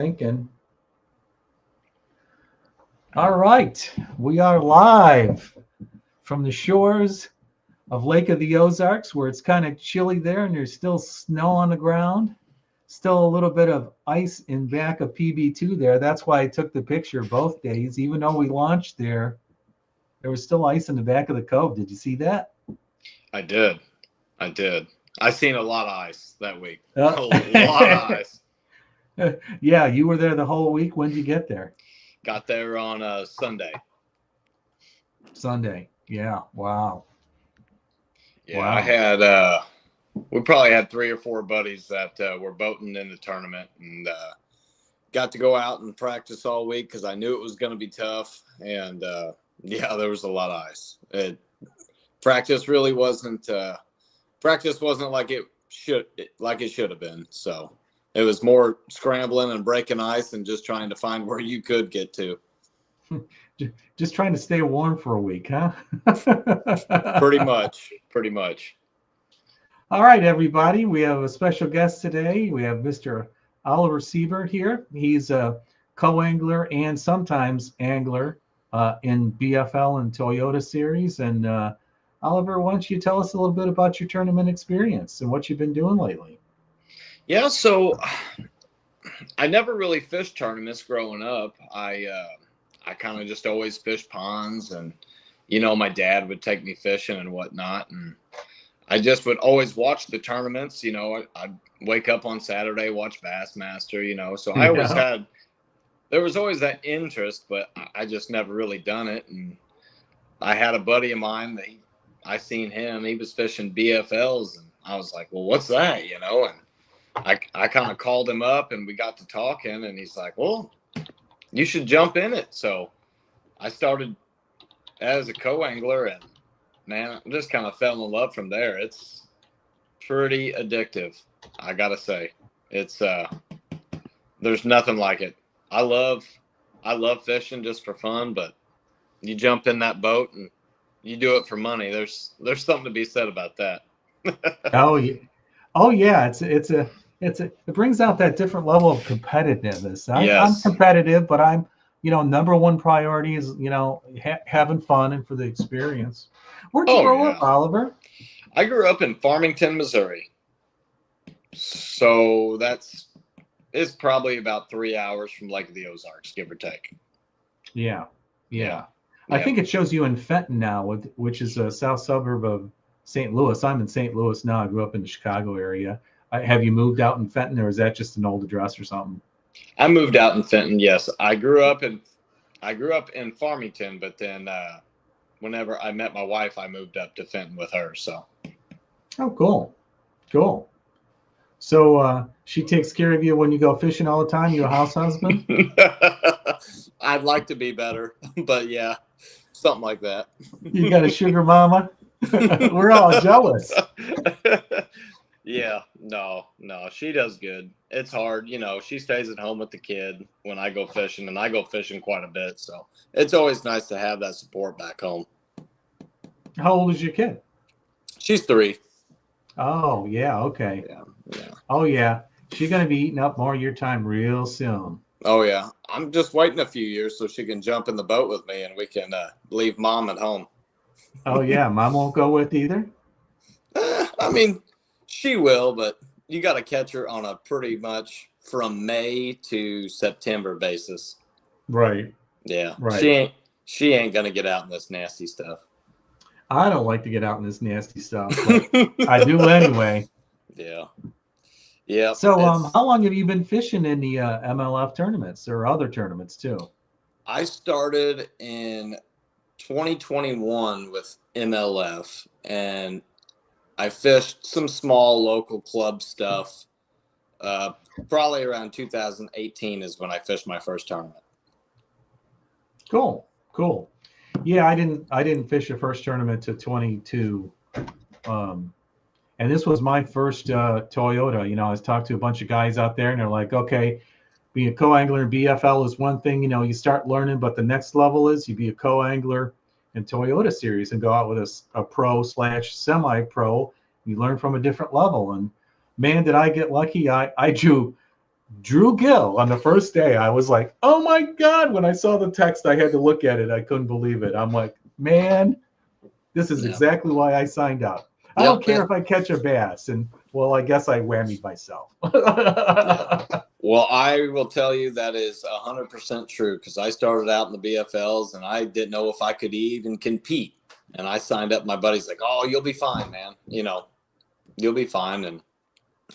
Thinking. All right, we are live from the shores of Lake of the Ozarks, where it's kind of chilly there, and there's still snow on the ground. Still a little bit of ice in back of PB2 there. That's why I took the picture both days. Even though we launched there, there was still ice in the back of the cove. Did you see that? I did. I seen a lot of ice that week. A lot of ice. Yeah, you were there the whole week. When did you get there? Got there on Sunday. Sunday. Yeah. Wow. Yeah, Wow. I had we probably had 3 or 4 buddies that were boating in the tournament, and got to go out and practice all week because I knew it was going to be tough. And yeah, there was a lot of ice. Practice really wasn't. Practice wasn't like it should have been. So it was more scrambling and breaking ice and just trying to find where you could get to. Just trying to stay warm for a week, huh? Pretty much. All right, everybody. We have a special guest today. We have Mr. Oliver Siebert here. He's a co-angler and sometimes angler in BFL and Toyota Series. And Oliver, why don't you tell us a little bit about your tournament experience and what you've been doing lately? Yeah, so I never really fished tournaments growing up. I kind of just always fished ponds, and my dad would take me fishing and whatnot, and I just would always watch the tournaments. I'd wake up on Saturday, watch Bassmaster. So I always there was always that interest, but I just never really done it. And I had a buddy of mine that I seen him. He was fishing BFLs, and I was like, well, what's that? And I kind of called him up, and we got to talking, and he's like, well, you should jump in it. So I started as a co-angler, and man, I just kind of fell in love from there. It's pretty addictive, I gotta say. It's there's nothing like it. I love fishing just for fun, but you jump in that boat and you do it for money. There's something to be said about that. Oh yeah. It brings out that different level of competitiveness. I'm Yes. competitive, but I'm number one priority is having fun and for the experience. Where'd you grow up, Oliver? I grew up in Farmington, Missouri. So it's probably about 3 hours from Lake of the Ozarks, give or take. Yeah. I think it shows you in Fenton now, which is a south suburb of St. Louis. I'm in St. Louis now. I grew up in the Chicago area. Have you moved out in Fenton, or is that just an old address or something? I moved out in Fenton. Yes, I grew up in Farmington, but then whenever I met my wife, I moved up to Fenton with her. So. Oh, cool. So she takes care of you when you go fishing all the time. You a house husband? I'd like to be better, but yeah, something like that. You got a sugar mama? We're all jealous. Yeah, no, she does good. It's hard, she stays at home with the kid when I go fishing, and I go fishing quite a bit. So it's always nice to have that support back home. How old is your kid? She's 3. Oh, yeah. Okay. Yeah. Oh, yeah. She's going to be eating up more of your time real soon. Oh, yeah. I'm just waiting a few years so she can jump in the boat with me and we can leave mom at home. Oh, yeah. Mom won't go with either? I mean, she will, but you got to catch her on a pretty much from May to September basis. Right. Yeah. Right. She ain't going to get out in this nasty stuff. I don't like to get out in this nasty stuff, but I do anyway. Yeah. So how long have you been fishing in the MLF tournaments or other tournaments too? I started in 2021 with MLF, and I fished some small local club stuff. Probably around 2018 is when I fished my first tournament. Cool. Yeah, I didn't fish the first tournament to 22. And this was my first Toyota. I was talking to a bunch of guys out there, and they're like, okay, being a co-angler in BFL is one thing, you start learning, but the next level is you be a co-angler in Toyota Series and go out with a pro/semi-pro. You learn from a different level. And man, did I get lucky. I drew Drew Gill on the first day. I was like, oh my God. When I saw the text, I had to look at it. I couldn't believe it. I'm like, man, this is Yeah. exactly why I signed up. I don't care if I catch a bass. And well, I guess I whammied myself. Yeah. Well, I will tell you that is 100% true because I started out in the BFLs and I didn't know if I could even compete. And I signed up. My buddy's like, "Oh, you'll be fine, man. You'll be fine." And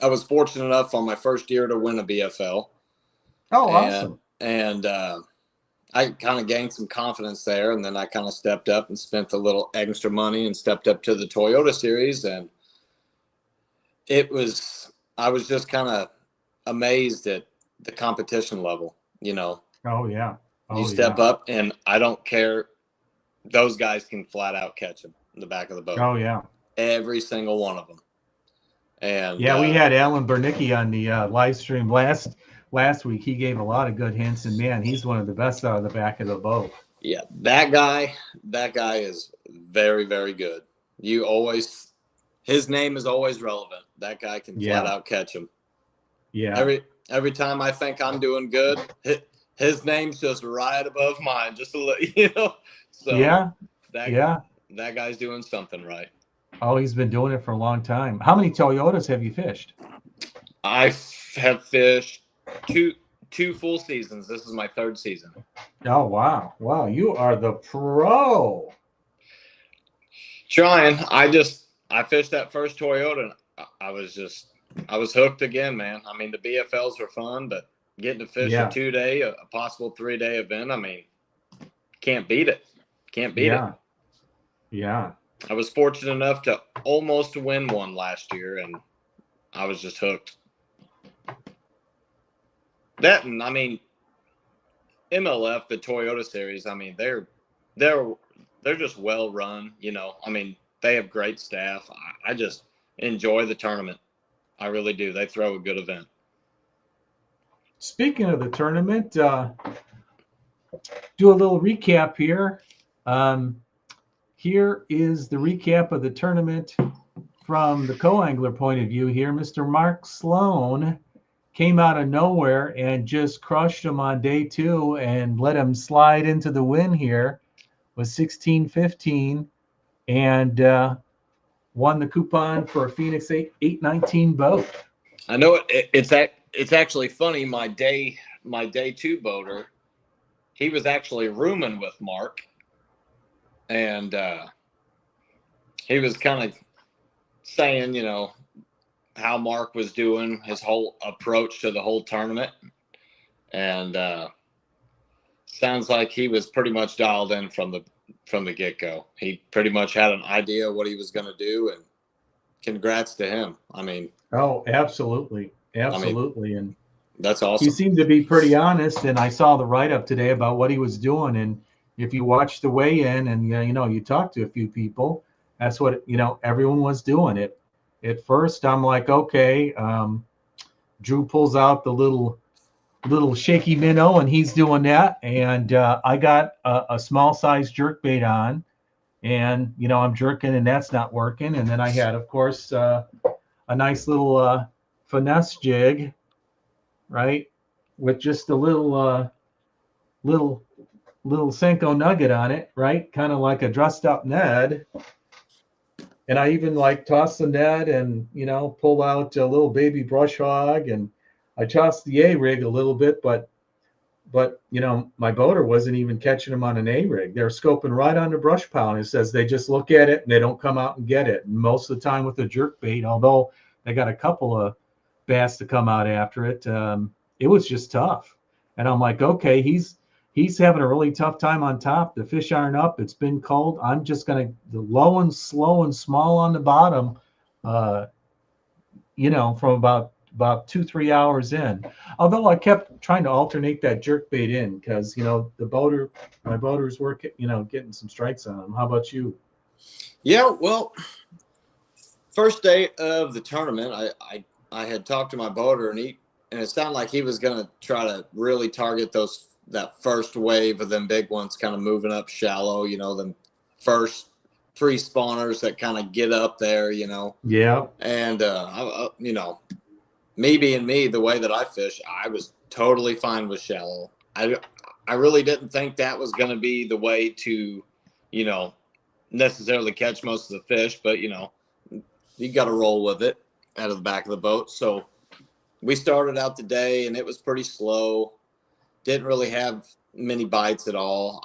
I was fortunate enough on my first year to win a BFL. Oh, and awesome. and I kind of gained some confidence there, and then I kind of stepped up and spent a little extra money and stepped up to the Toyota Series, and I was just kind of amazed at the competition level. Oh, yeah. You Oh, step yeah. up, and I don't care; those guys can flat out catch them in the back of the boat. Oh, yeah. Every single one of them. And yeah, we had Alan Bernicki on the live stream last week. He gave a lot of good hints, and man, he's one of the best out of the back of the boat. Yeah, that guy is very, very good. His name is always relevant. That guy can flat out catch him. Yeah. Every time I think I'm doing good, his name's just right above mine, just a little, So yeah. That guy's doing something right. Oh, he's been doing it for a long time. How many Toyotas have you fished? I have fished two full seasons. This is my third season. Oh, wow. Wow, you are the pro. Trying. I fished that first Toyota, and I was hooked again, man. I mean, the BFLs were fun, but getting to fish a 2-day, a possible 3-day event, I mean, can't beat it. Can't beat it. Yeah. I was fortunate enough to almost win one last year, and I was just hooked. That, and I mean, MLF, the Toyota Series, I mean, they're just well run. I mean, they have great staff. I just enjoy the tournament. I really do. They throw a good event. Speaking of the tournament, do a little recap here. Here is the recap of the tournament from the Coangler point of view here. Mr. Mark Sloan came out of nowhere and just crushed him on day 2 and let him slide into the win here with 16-15 and won the coupon for a Phoenix 819 boat. I know it's actually funny. My day 2 boater, he was actually rooming with Mark, and he was kind of saying, how Mark was doing, his whole approach to the whole tournament, and sounds like he was pretty much dialed in from the get-go. He pretty much had an idea what he was going to do, and congrats to him. I mean, oh, absolutely. I mean, and that's awesome. He seemed to be pretty honest, and I saw the write-up today about what he was doing. And if you watch the weigh-in and you talk to a few people, that's what everyone was doing. It at first I'm like, okay, Drew pulls out the little shaky minnow, and he's doing that, and I got a small size jerkbait on, and I'm jerking, and that's not working. And then I had, of course, a nice little finesse jig, right, with just a little Senko nugget on it, right, kind of like a dressed up Ned. And I even tossed the net and pull out a little baby brush hog, and I tossed the A rig a little bit, but my boater wasn't even catching them on an A rig. They're scoping right on the brush pound. It says they just look at it and they don't come out and get it. And most of the time with the jerk bait, although they got a couple of bass to come out after it, it was just tough. And I'm like, okay, he's having a really tough time on top. The fish aren't up. It's been cold. I'm just going to low and slow and small on the bottom, from about 2-3 hours in. Although I kept trying to alternate that jerk bait in because, my boaters were, getting some strikes on them. How about you? Yeah, well, first day of the tournament, I had talked to my boater, and it sounded like he was going to try to really target that first wave of them big ones kind of moving up shallow, them first pre-spawners that kind of get up there, Yeah. And, me being me, the way that I fish, I was totally fine with shallow. I really didn't think that was going to be the way to, you know, necessarily catch most of the fish, but, you know, you got to roll with it out of the back of the boat. So we started out the day and it was pretty slow. Didn't really have many bites at all.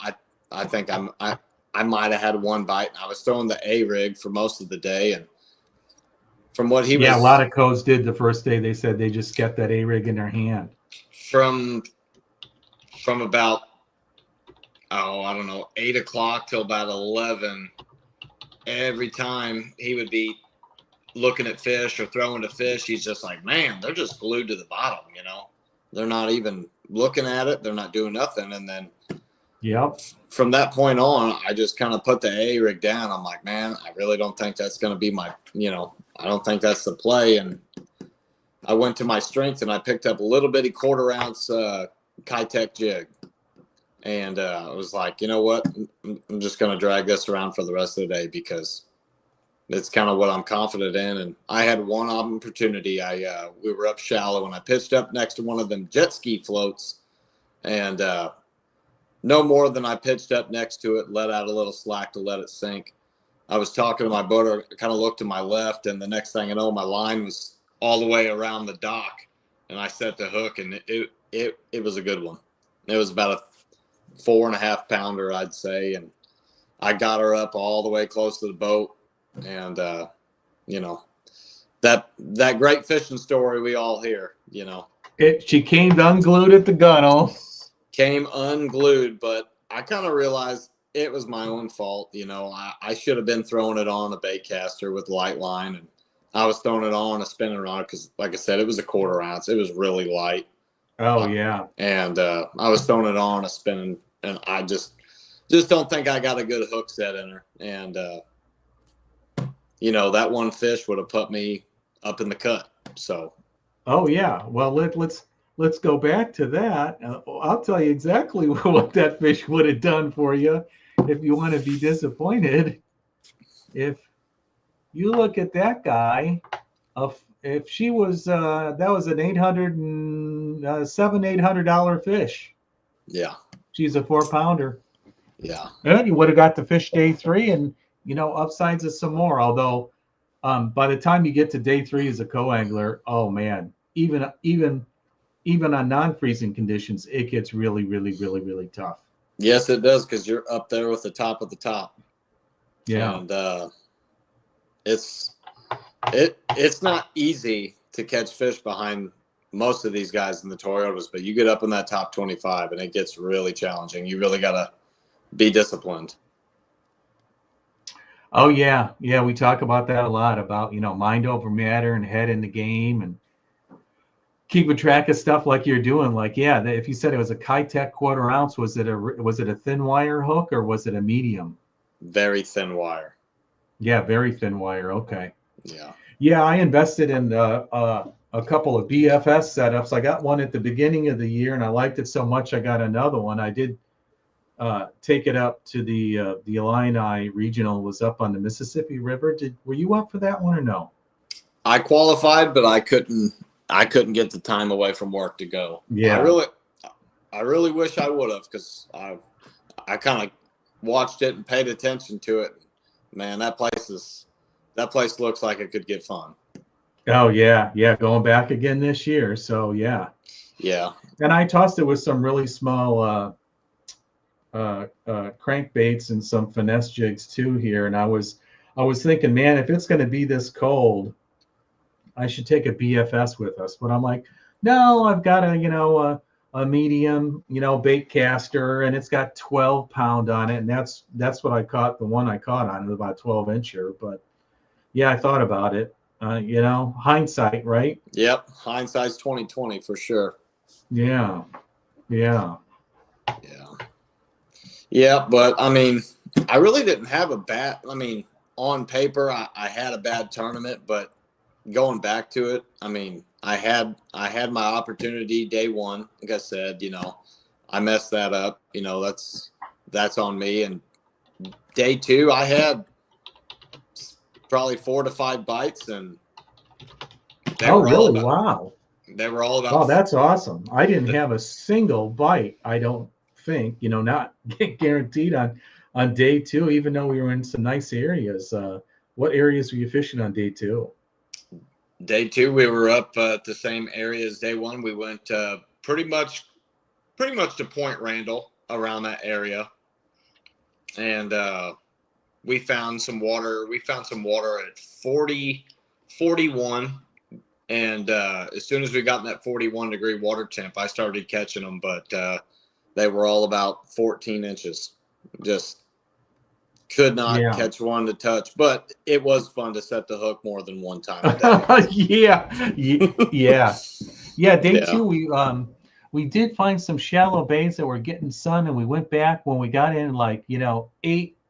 I think I might have had one bite. I was throwing the A rig for most of the day, and from what he Yeah, was, a lot of codes did the first day. They said they just kept that A rig in their hand. from about, oh, I don't know, 8 o'clock till about 11. Every time he would be looking at fish or throwing to fish, he's just like, man, they're just glued to the bottom, you know. They're not even looking at it. They're not doing nothing. And then Yep. from that point on, I just kind of put the A rig down. I'm like, man, I really don't think that's going to be my, you know, I don't think that's the play. And I went to my strength and I picked up a little bitty 1/4 ounce Kitech jig. And I was like, you know what? I'm just going to drag this around for the rest of the day because it's kind of what I'm confident in. And I had one opportunity. We were up shallow and I pitched up next to one of them jet ski floats, and no more than I pitched up next to it, let out a little slack to let it sink. I was talking to my boater, kind of looked to my left, and the next thing I know, my line was all the way around the dock, and I set the hook, and it was a good one. It was about a 4.5 pounder, I'd say, and I got her up all the way close to the boat. And you know, that great fishing story we all hear, you know, She came unglued at the gunnel. came unglued, but I kind of realized it was my own fault. You know, I should have been throwing it on a bait caster with light line, and I was throwing it on a spinning rod because, like I said, it was a 1/4 ounce. It was really light. Oh yeah. And I was throwing it on a spinning, and I just don't think I got a good hook set in her. And you know, that one fish would have put me up in the cut. So. Oh yeah. Well, let's go back to that. I'll tell you exactly what that fish would have done for you if you want to be disappointed. If you look at that guy, if she was that was an $800 fish. Yeah. She's a 4-pounder. Yeah. And you would have got the fish day 3, and you know, upsides it some more. Although by the time you get to day 3 as a co-angler, oh man, even on non-freezing conditions, it gets really, really, really, really tough. Yes, it does, because you're up there with the top of the top. Yeah. And it's not easy to catch fish behind most of these guys in the Toyotas, but you get up in that top 25 and it gets really challenging. You really got to be disciplined. Oh yeah. Yeah, we talk about that a lot, about, you know, mind over matter and head in the game and keeping track of stuff like you're doing. Like, yeah, if you said it was a Kitech 1/4 ounce, was it a thin wire hook or was it a medium? Very thin wire. Yeah, very thin wire. Okay. Yeah. Yeah, I invested in a couple of BFS setups. I got one at the beginning of the year, and I liked it so much I got another one. I did take it up to the Illini Regional. Was up on the Mississippi River. Were you up for that one or no? I qualified, but I couldn't get the time away from work to go. Yeah. I really wish I would have, because I kind of watched it and paid attention to it. Man, that place looks like it could get fun. Oh yeah, yeah, going back again this year. So yeah. Yeah. And I tossed it with some really small crankbaits and some finesse jigs too here. And I was thinking, man, if it's going to be this cold, I should take a BFS with us. But I'm like, no, I've got a medium, bait caster, and it's got 12-pound on it, and that's what I caught. The one I caught on it, about 12-incher. But yeah, I thought about it. Hindsight, right? Yep, hindsight's 20/20 for sure. Yeah. Yeah, but I mean, I really didn't have a bad. I mean, on paper, I had a bad tournament, but going back to it, I mean, I had my opportunity day one. Like I said, I messed that up. That's on me. And day 2, I had probably 4 to 5 bites, and Oh, really? Wow. They were all Oh, about. that's awesome. I didn't have a single bite, I don't think, not guaranteed on day two, even though we were in some nice areas. What areas were you fishing on day two? Day two, we were up at the same area as day one. We went pretty much to Point Randall, around that area, and we found some water. We found some water at 40, 41. And as soon as we got in that 41-degree water temp, I started catching them, but they were all about 14 inches. Just could not Yeah. catch one to touch, but it was fun to set the hook more than one time a day. Yeah. Yeah. Yeah, day Yeah. two, we did find some shallow bays that were getting sun, and we went back when we got in like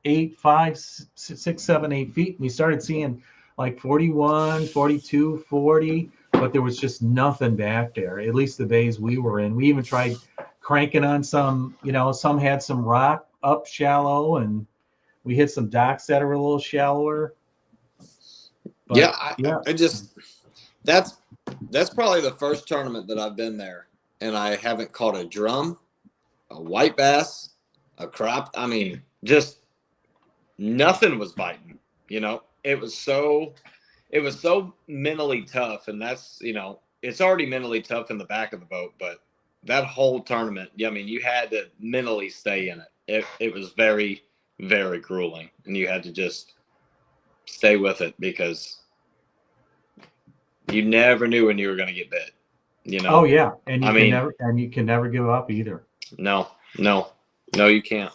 6, 7, 8 feet. We started seeing like 41, 42, 40, but there was just nothing back there. At least the bays we were in. We even tried cranking on some. Some had some rock up shallow, and we hit some docks that are a little shallower. But, yeah, I just that's probably the first tournament that I've been there, and I haven't caught a drum, a white bass, a crop. I mean, just nothing was biting. It was so mentally tough, and that's it's already mentally tough in the back of the boat, but that whole tournament, I mean, you had to mentally stay in it. It was very, very grueling, and you had to just stay with it because you never knew when you were going to get bit. Oh yeah, and I mean, you can never give up either. No, you can't.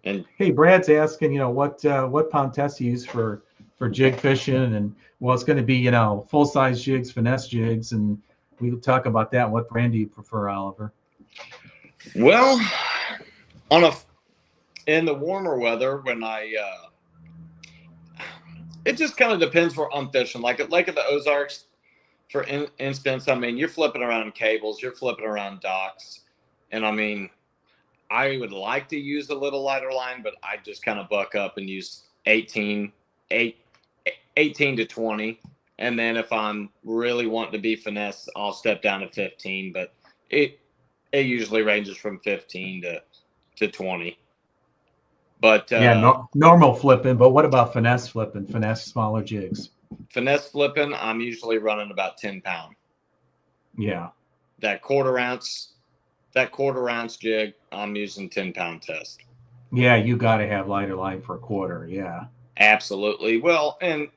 And hey, Brad's asking, what pound test you use for jig fishing, and well, it's going to be full size jigs, finesse jigs, and we'll talk about that. What brand do you prefer, Oliver? Well, in the warmer weather, when it just kind of depends where I'm fishing. Like at the Ozarks, for instance, I mean, you're flipping around cables, you're flipping around docks, and I mean, I would like to use a little lighter line, but I just kind of buck up and use 18 to 20. And then if I'm really wanting to be finesse, I'll step down to 15. But it usually ranges from 15 to 20. But normal flipping. But what about finesse flipping? Finesse smaller jigs. Finesse flipping, I'm usually running about 10 pound. Yeah. That quarter ounce jig, I'm using 10 pound test. Yeah, you got to have lighter line for a quarter. Yeah. Absolutely. Well, and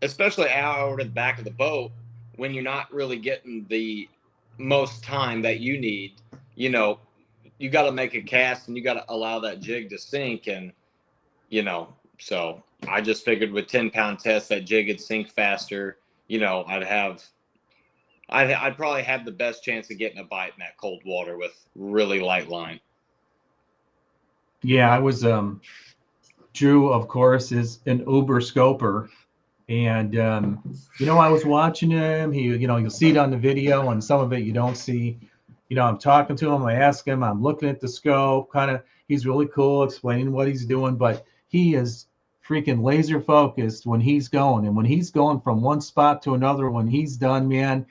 especially out at the back of the boat, when you're not really getting the most time that you need, you got to make a cast and you got to allow that jig to sink. And, so I just figured with 10 pound test, that jig would sink faster. I'd probably have the best chance of getting a bite in that cold water with really light line. Yeah, I was, Drew, of course, is an uber scoper. And, I was watching him. You'll see it on the video, and some of it you don't see. I'm talking to him. I ask him. I'm looking at the scope. He's really cool, explaining what he's doing. But he is freaking laser focused when he's going. And when he's going from one spot to another, when he's done, man,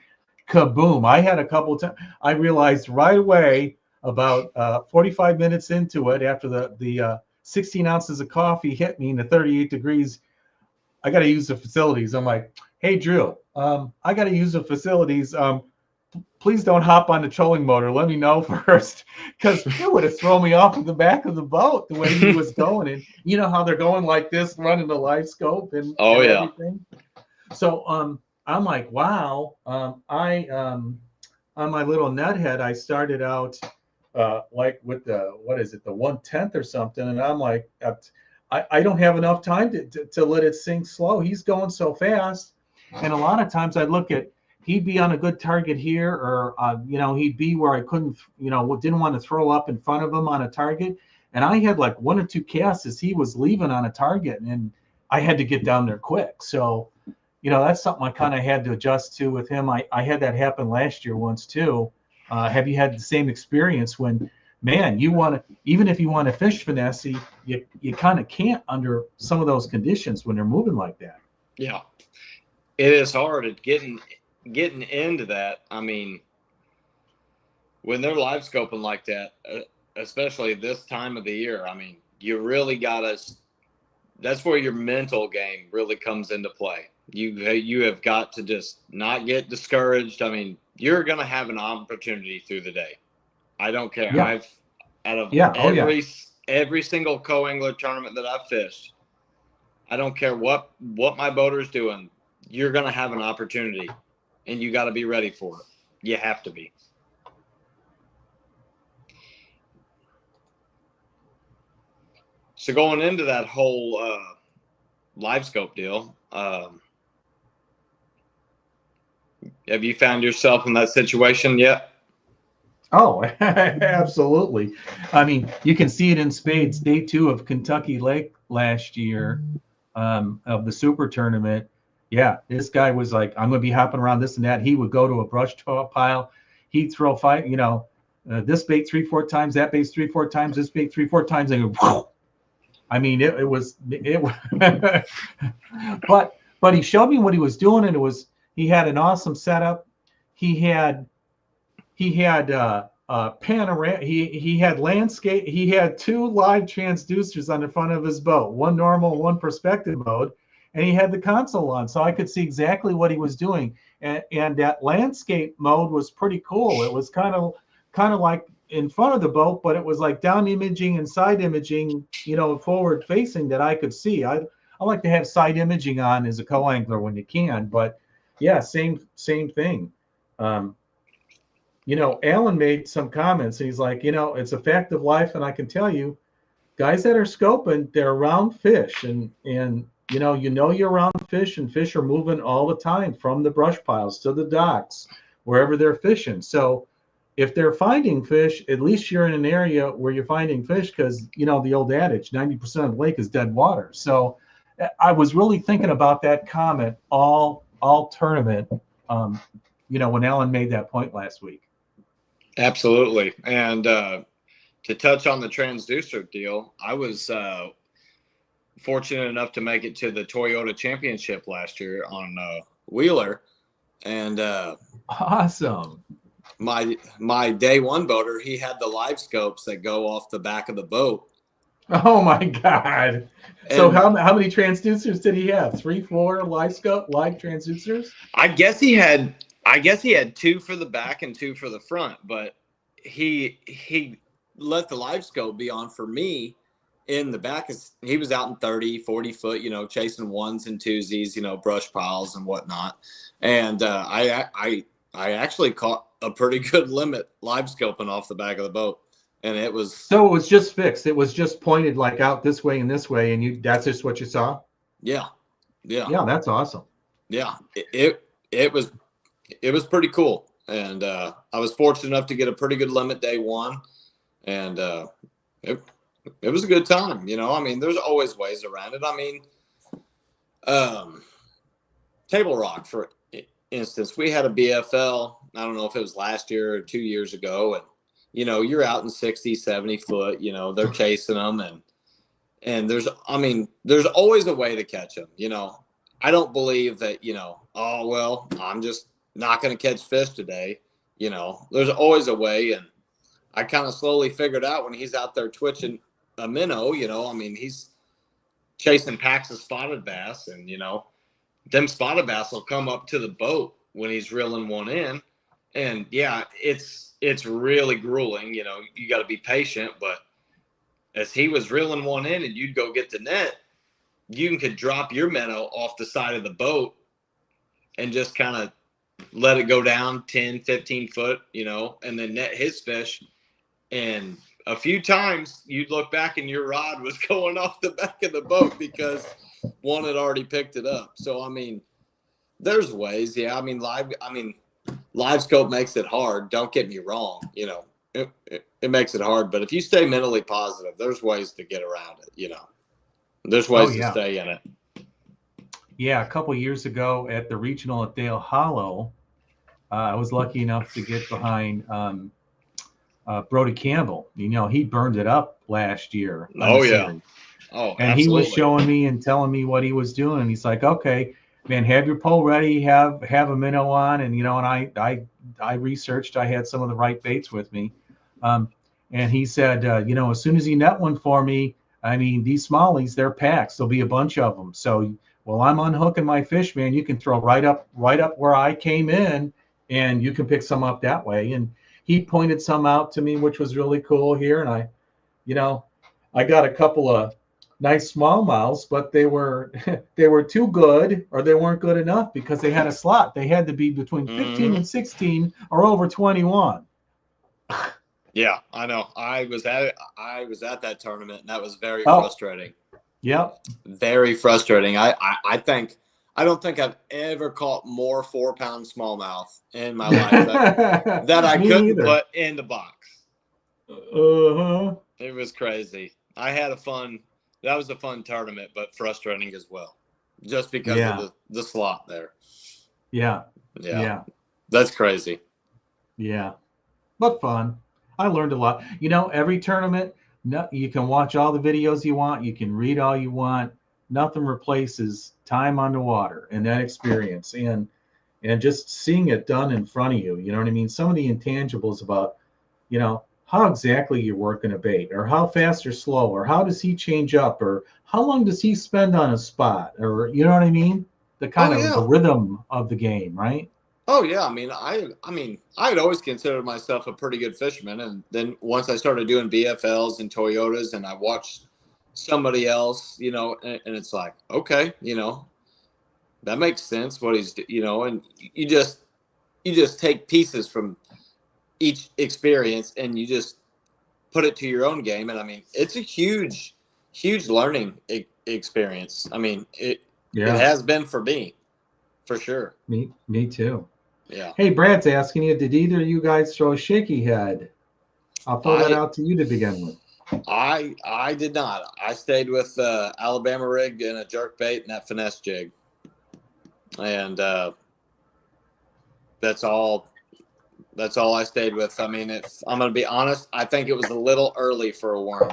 kaboom. I had a couple of times. I realized right away, about 45 minutes into it, after the 16 ounces of coffee hit me in the 38 degrees, I got to use the facilities. I'm like, hey, Drew, I got to use the facilities. Please don't hop on the trolling motor. Let me know first, because it would have thrown me off of the back of the boat the way he was going. And you know how they're going like this, running the live scope and everything. So I'm like, wow. I on my little nut head, I started out like with the 1/10 or something, and I'm like, I don't have enough time to let it sink slow. He's going so fast, and a lot of times I look at, he'd be on a good target here, or he'd be where I couldn't, didn't want to throw up in front of him on a target, and I had like one or two casts as he was leaving on a target, and I had to get down there quick. So that's something I kind of had to adjust to with him. I had that happen last year once too. Have you had the same experience when, man, even if you want to fish finesse, you kind of can't under some of those conditions when they're moving like that? Yeah, it is hard at getting getting into that, I mean, when they're live scoping like that, especially this time of the year, I mean, you really got to. That's where your mental game really comes into play. You have got to just not get discouraged. I mean, you're going to have an opportunity through the day. I don't care. Yeah. Out of Yeah. Oh, yeah. every single co-angler tournament that I've fished, I don't care what my boater's doing. You're going to have an opportunity, and you got to be ready for it. You have to be. So going into that whole live scope deal, have you found yourself in that situation yet? Oh, absolutely. I mean, you can see it in spades. Day 2 of Kentucky Lake last year, of the Super Tournament. Yeah, this guy was like, I'm going to be hopping around this and that. He would go to a brush pile. He'd throw this bait 3-4 times, that bait 3-4 times, this bait 3-4 times, and go, I mean, it was but he showed me what he was doing, and he had an awesome setup. He had panorama. He had landscape. He had 2 live transducers on the front of his boat, one normal, one perspective mode, and he had the console on, so I could see exactly what he was doing. And that landscape mode was pretty cool. It was kind of like in front of the boat, but it was like down imaging and side imaging, forward facing, that I could see. I like to have side imaging on as a co-angler when you can, but yeah, same thing. Alan made some comments, and he's like, it's a fact of life, and I can tell you, guys that are scoping, they're around fish, and you're around fish, and fish are moving all the time from the brush piles to the docks, wherever they're fishing. So if they're finding fish, at least you're in an area where you're finding fish, because the old adage, 90% of the lake is dead water. So I was really thinking about that comment all tournament, when Alan made that point last week. Absolutely. And to touch on the transducer deal, I was fortunate enough to make it to the Toyota Championship last year on Wheeler. And awesome. My day 1 boater, he had the live scopes that go off the back of the boat. Oh my God. So how many transducers did he have? 3, 4 live transducers? I guess he had 2 for the back and 2 for the front, but he let the live scope be on for me in the back. He was out in 30, 40 foot, chasing 1s and 2s, brush piles and whatnot. And I actually caught a pretty good limit live scoping off the back of the boat. And it was just fixed. It was just pointed like out this way and this way, and that's just what you saw? Yeah. That's awesome. Yeah. It was pretty cool. And I was fortunate enough to get a pretty good limit day 1. And it was a good time. I mean, there's always ways around it. I mean, Table Rock, for instance, we had a BFL, I don't know if it was last year or 2 years ago, and you're out in 60, 70 foot, they're chasing them, and there's always a way to catch them. I don't believe that, oh, well, I'm just not going to catch fish today. There's always a way. And I kind of slowly figured out when he's out there twitching a minnow, he's chasing packs of spotted bass, and, them spotted bass will come up to the boat when he's reeling one in. And yeah, it's really grueling. You got to be patient, but as he was reeling one in and you'd go get the net, you could drop your minnow off the side of the boat and just kind of let it go down 10, 15 foot, and then net his fish. And a few times you'd look back and your rod was going off the back of the boat because one had already picked it up. So, there's ways. Yeah. Live scope makes it hard. Don't get me wrong. It makes it hard, but if you stay mentally positive, there's ways to get around it. There's ways to stay in it. Yeah. A couple years ago at the regional at Dale Hollow, I was lucky enough to get behind Brody Campbell. He burned it up last year. Oh, yeah. Series. Oh, and absolutely. He was showing me and telling me what he was doing. He's like, okay, man, have your pole ready, have a minnow on, and and I researched. I had some of the right baits with me, and he said, as soon as you net one for me, I mean, these smallies, they're packs. There'll be a bunch of them. So while I'm unhooking my fish, man, you can throw right up where I came in, and you can pick some up that way. And he pointed some out to me, which was really cool here, and I got a couple of nice smallmouths, but they were they were too good, or they weren't good enough because they had a slot. They had to be between 15 and 16 or over 21. Yeah, I know. I was at that tournament, and that was very Oh, frustrating. yep. Very frustrating. I don't think I've ever caught more 4-pound smallmouth in my life that I Me couldn't neither. put in the box. Uh-huh. It was crazy. That was a fun tournament, but frustrating as well, just because of the slot there. Yeah. Yeah. Yeah. That's crazy. Yeah. But fun. I learned a lot. Every tournament, you can watch all the videos you want. You can read all you want. Nothing replaces time on the water and that experience. And just seeing it done in front of you. You know what I mean? Some of the intangibles about, how exactly you're working a bait, or how fast or slow, or how does he change up, or how long does he spend on a spot, or you know what I mean? The kind of the rhythm of the game, right? Oh yeah, I mean, I had always considered myself a pretty good fisherman, and then once I started doing BFLs and Toyotas, and I watched somebody else, and it's like, okay, that makes sense what he's, and you just take pieces from each experience and you just put it to your own game, and I mean, it's a huge learning experience. I mean, it has been for me, for sure. Me too. Yeah. Hey, Brad's asking you, did either of you guys throw a shaky head? I'll throw that out to you to begin with. I did not. I stayed with Alabama rig and a jerk bait and that finesse jig, and that's all I stayed with. I mean, if I'm going to be honest, I think it was a little early for a worm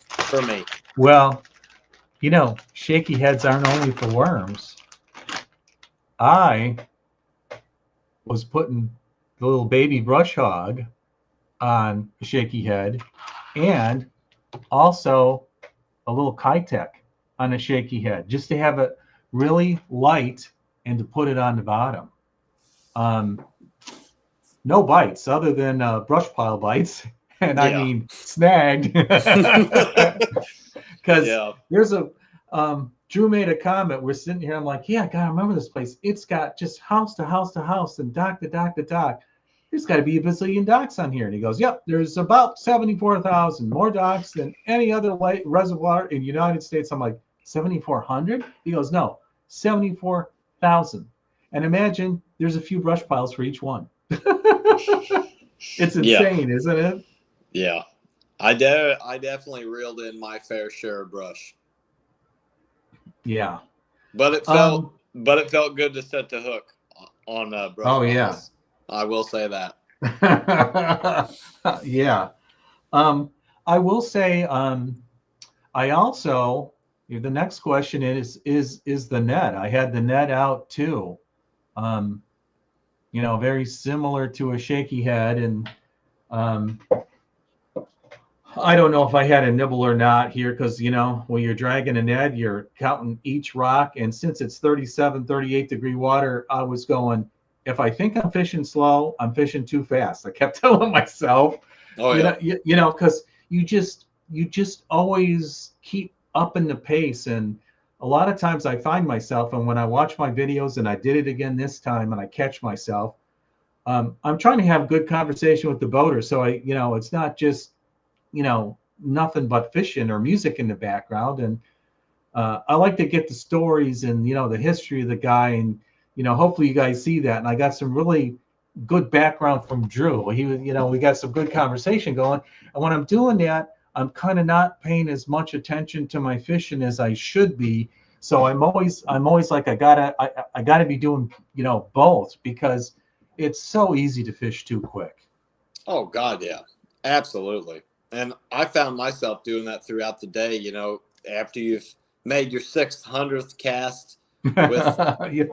for me. Well, shaky heads aren't only for worms. I was putting the little baby brush hog on a shaky head, and also a little Kitech on a shaky head, just to have it really light and to put it on the bottom. No bites other than brush pile bites, and I mean snagged. Because there's a Drew made a comment. We're sitting here. I'm like, yeah, God, I remember this place. It's got just house to house to house and dock to dock to dock. There's got to be a bazillion docks on here. And he goes, yep, there's about 74,000 more docks than any other reservoir in the United States. I'm like, 7,400? He goes, no, 74,000. And imagine there's a few brush piles for each one. It's insane, isn't it? Yeah. I definitely reeled in my fair share of brush. Yeah. But it felt good to set the hook on brush piles. Yeah. I will say that. Yeah. I will say I also, the next question is the net. I had the net out too. Very similar to a shaky head, and I don't know if I had a nibble or not here, because when you're dragging a net, you're counting each rock, and since it's 37, 38 degree water, I was going, if I think I'm fishing slow, I'm fishing too fast. I kept telling myself, because you just always keep upping the pace. And a lot of times I find myself, and when I watch my videos, and I did it again this time, and I catch myself, I'm trying to have good conversation with the boater. So it's not just, nothing but fishing or music in the background. And I like to get the stories and, the history of the guy. And, hopefully you guys see that. And I got some really good background from Drew. He was, we got some good conversation going. And when I'm doing that, I'm kind of not paying as much attention to my fishing as I should be. So I'm always like, I gotta be doing, both, because it's so easy to fish too quick. Oh God, yeah, absolutely. And I found myself doing that throughout the day. After you've made your 600th cast, with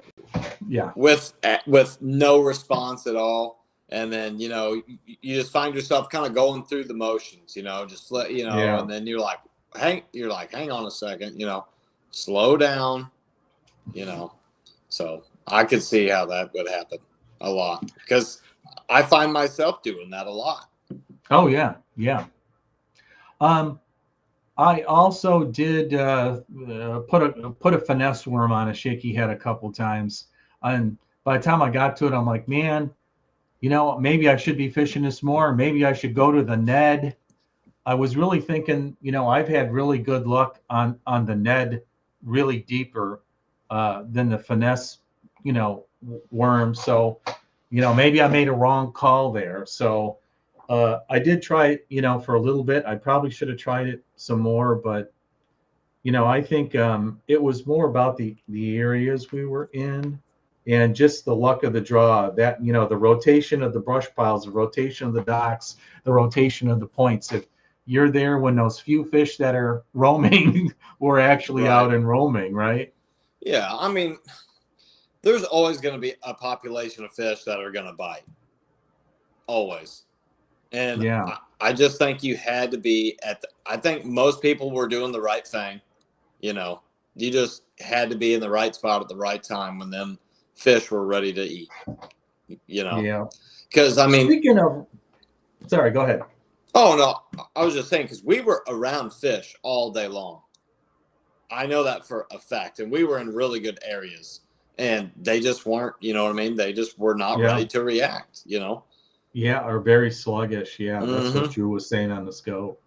Yeah. with no response at all. And then, you just find yourself kind of going through the motions, just Yeah. and then you're like, hang on a second, slow down, so I could see how that would happen a lot, because I find myself doing that a lot. Oh yeah. Yeah. I also did put a finesse worm on a shaky head a couple times, and by the time I got to it, I'm like, man, maybe I should be fishing this more. Maybe I should go to the Ned. I was really thinking, I've had really good luck on the Ned, really deeper than the finesse, worm. So, maybe I made a wrong call there. So I did try it, for a little bit. I probably should have tried it some more, but I think it was more about the areas we were in and just the luck of the draw. That the rotation of the brush piles, the rotation of the docks, the rotation of the points. If you're there when those few fish that are roaming were actually Right. out and roaming, right? Yeah, I mean, there's always going to be a population of fish that are going to bite, always. And Yeah. I just think you had to be I think most people were doing the right thing. You just had to be in the right spot at the right time when them fish were ready to eat, Yeah. Because, I mean, Speaking of, sorry, go ahead. oh, no, I was just saying, because we were around fish all day long. I know that for a fact. And we were in really good areas. And they just weren't, you know what I mean? They just were not ready to react, Yeah, or very sluggish. Yeah, that's what Drew was saying on the scope.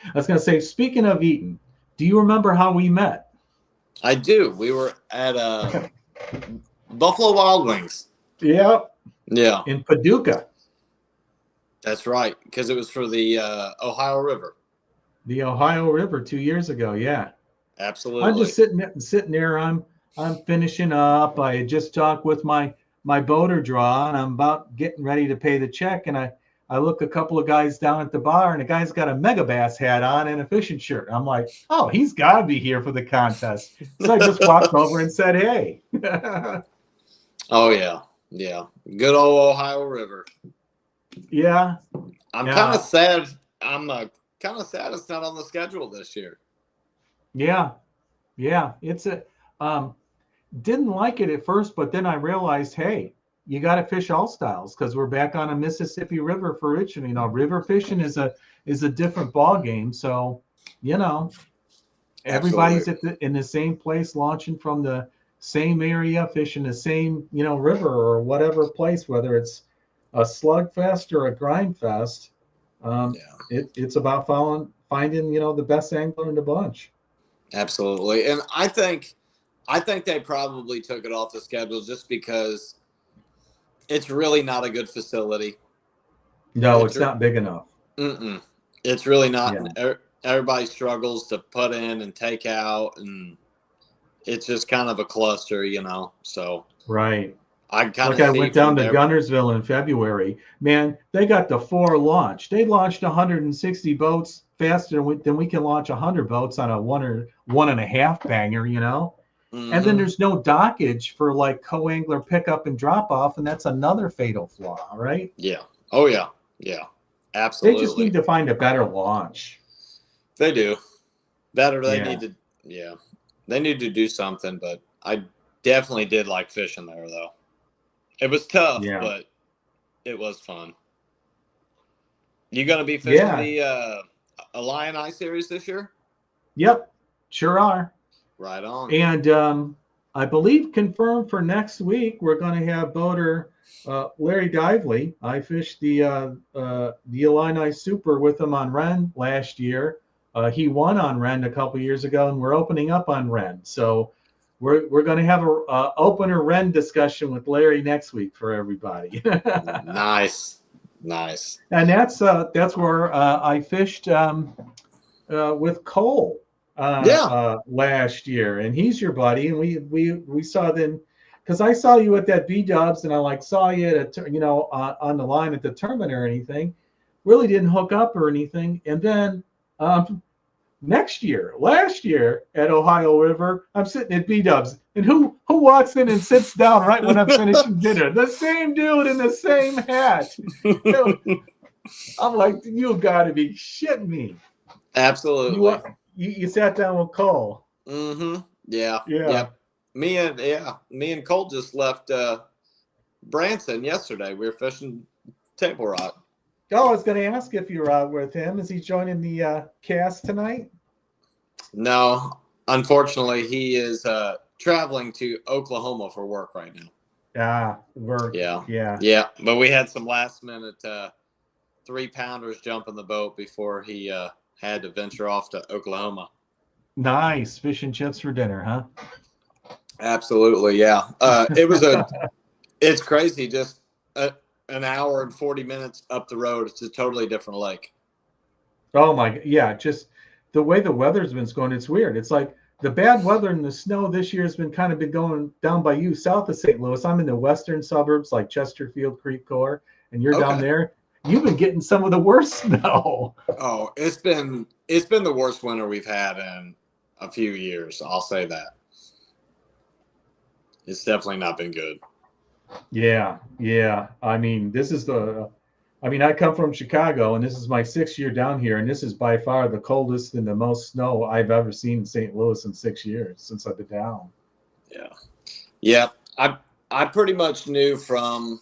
I was going to say, speaking of eating, do you remember how we met? I do. We were at Buffalo Wild Wings. Yep. Yeah. In Paducah. That's right, because it was for the Ohio River. The Ohio River 2 years ago, yeah. Absolutely. I'm just sitting there. I'm finishing up. I just talked with my boater draw, and I'm about getting ready to pay the check. And I look a couple of guys down at the bar, and the guy's got a mega bass hat on and a fishing shirt. I'm like, oh, he's got to be here for the contest. So I just walked over and said, hey. Oh yeah, yeah. Good old Ohio River. Yeah. I'm kind of sad. I'm kind of sad it's not on the schedule this year. Yeah. Yeah. It's didn't like it at first, but then I realized, hey, you got to fish all styles because we're back on a Mississippi River for fishing. River fishing is a different ball game. So, everybody's in the same place, launching from the same area, fishing the same, river or whatever place, whether it's a slug fest or a grind fest. It's about finding, the best angler in the bunch. Absolutely. And I think they probably took it off the schedule just because it's really not a good facility. No, it's not big enough. It's really not. Yeah. Everybody struggles to put in and take out, and it's just kind of a cluster, So right. I went down to Gunnersville in February. Man, they got the 4 launch. They launched 160 boats faster than we can launch 100 boats on a 1 or 1.5 banger, And then there's no dockage for like Coangler pickup and drop off, and that's another fatal flaw, right? Yeah. Oh yeah. Yeah. Absolutely. They just need to find a better launch. They do. They need to. Yeah. They need to do something, but I definitely did like fishing there, though. It was tough, but it was fun. You gonna be fishing the Illini Series this year? Yep, sure are. Right on. And I believe confirmed for next week, we're going to have boater Larry Dively. I fished the Illini Super with him on Ren last year. He won on Ren a couple years ago, and we're opening up on Ren. So we're going to have a opener Ren discussion with Larry next week for everybody. Nice. And that's where I fished with Cole. Last year, and he's your buddy, and we saw then, because I saw you at that B-Dubs, and I saw you at on the line at the tournament or anything. Really didn't hook up or anything, and then Last year at Ohio River, I'm sitting at B-Dubs, and who walks in and sits down right when I'm finishing dinner? The same dude in the same hat. I'm like, you got to be shitting me. Absolutely. You sat down with Cole. Mm-hmm. Yeah. Yeah. Yep. Me and Colt just left Branson yesterday. We were fishing Table Rock. Oh, I was going to ask if you're out with him. Is he joining the cast tonight? No, unfortunately, he is traveling to Oklahoma for work right now. Work. Yeah. But we had some last minute 3-pounders jump in the boat before he had to venture off to Oklahoma. Nice. Fish and chips for dinner, huh? Absolutely, yeah. It's crazy. Just an hour and 40 minutes up the road. It's a totally different lake. Oh my, yeah. Just the way the weather's been going, it's weird. It's like the bad weather and the snow this year has been kind of been going down by you south of St. Louis. I'm in the western suburbs like Chesterfield, Creve Coeur, and you're down there. You've been getting some of the worst snow. Oh, it's been the worst winter we've had in a few years. I'll say that. It's definitely not been good. Yeah. I mean, I come from Chicago, and this is my 6th year down here, and this is by far the coldest and the most snow I've ever seen in St. Louis in 6 years since I've been down. Yeah. I pretty much knew from